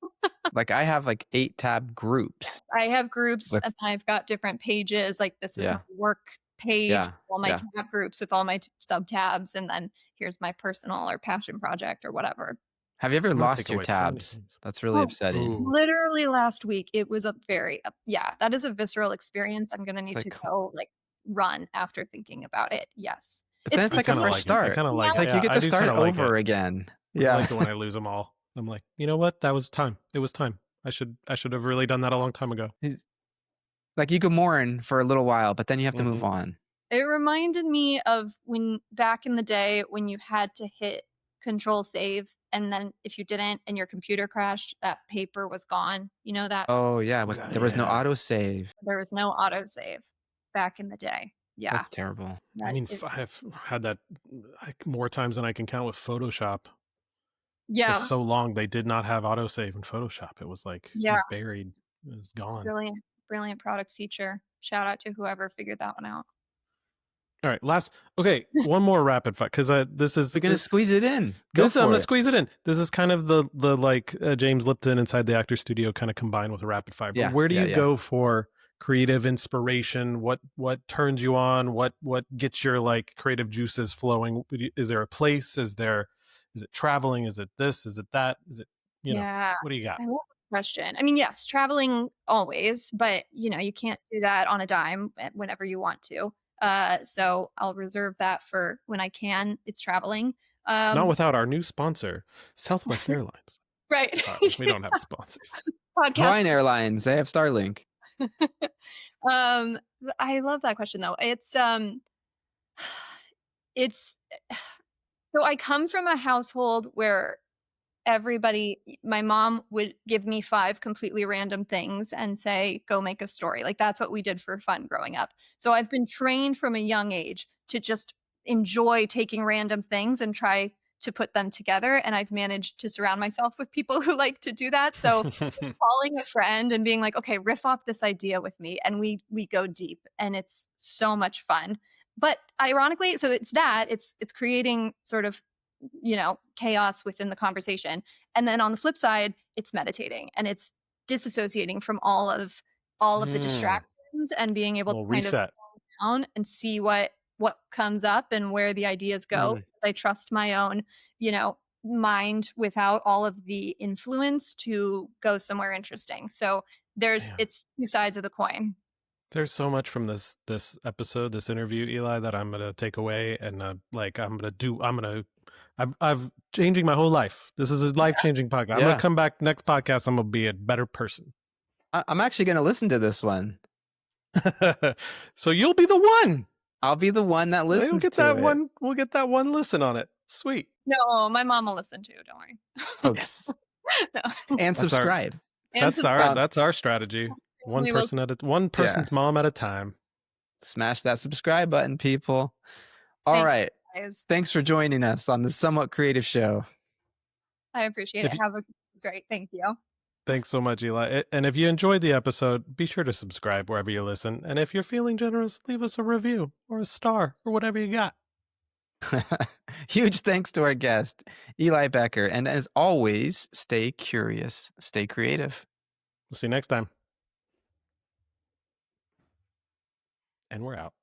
Like I have like 8 tab groups. I have groups, and I've got different pages. Like this is my work page, all my tab groups with all my sub tabs, and then here's my personal or passion project or whatever. Have you ever lost your tabs? That's really upsetting. Literally last week, it was a very that is a visceral experience. I'm gonna need to go run after thinking about it. Yes, but then it's like a fresh start. Kind of like it's like you get to start over again. Yeah, I like it when I lose them all. I'm like, you know what? That was time. It was time. I should have really done that a long time ago. Like you can mourn for a little while, but then you have to move on. It reminded me of when back in the day when you had to hit Control Save, and then if you didn't and your computer crashed, that paper was gone. You know that? Oh yeah, there was no autosave. There was no autosave back in the day. Yeah, that's terrible. I mean, I've had that more times than I can count with Photoshop. Yeah, for so long they did not have autosave in Photoshop. It was like buried. It was gone. Brilliant product feature. Shout out to whoever figured that one out. All right, one more rapid fire because this is we're gonna squeeze it in. I'm gonna squeeze it in. This is kind of the like James Lipton inside the actor studio kind of combined with a rapid fire. But where do you go for creative inspiration? What turns you on? What gets your like creative juices flowing? Is there a place? Is it traveling? Is it this? Is it that? Is it what do you got? I love the question. I mean, yes, traveling always, but you can't do that on a dime whenever you want to. So I'll reserve that for when I can. It's traveling. Not without our new sponsor, Southwest Airlines. Right. We don't have sponsors. Hawaiian Airlines, they have Starlink. I love that question though. So I come from a household where my mom would give me 5 completely random things and say, go make a story. Like that's what we did for fun growing up. So I've been trained from a young age to just enjoy taking random things and try to put them together. And I've managed to surround myself with people who like to do that. So calling a friend and being like, okay, riff off this idea with me. And we go deep and it's so much fun. But ironically, so it's creating sort of, chaos within the conversation. And then on the flip side, it's meditating and it's disassociating from all of the distractions and being able to kind of calm down and see what what comes up and where the ideas go. I trust my own, mind without all of the influence to go somewhere interesting. So it's two sides of the coin. There's so much from this episode, this interview, Eli, that I'm gonna take away, and I've changing my whole life. This is a life-changing podcast. I'm gonna come back next podcast. I'm gonna be a better person. I'm actually gonna listen to this one. So you'll be the one. I'll be the one that listens. We'll get that one. We'll get that one listen on it. Sweet. No, my mom will listen too. Don't worry. Oh yes. No. And subscribe. That's our strategy. One person's mom at a time. Smash that subscribe button, people. All right. Thanks for joining us on the Somewhat Creative Show. I appreciate it. Have a great. Thank you. Thanks so much, Eli. And if you enjoyed the episode, be sure to subscribe wherever you listen. And if you're feeling generous, leave us a review or a star or whatever you got. Huge thanks to our guest, Eli Becker. And as always, stay curious, stay creative. We'll see you next time. And we're out.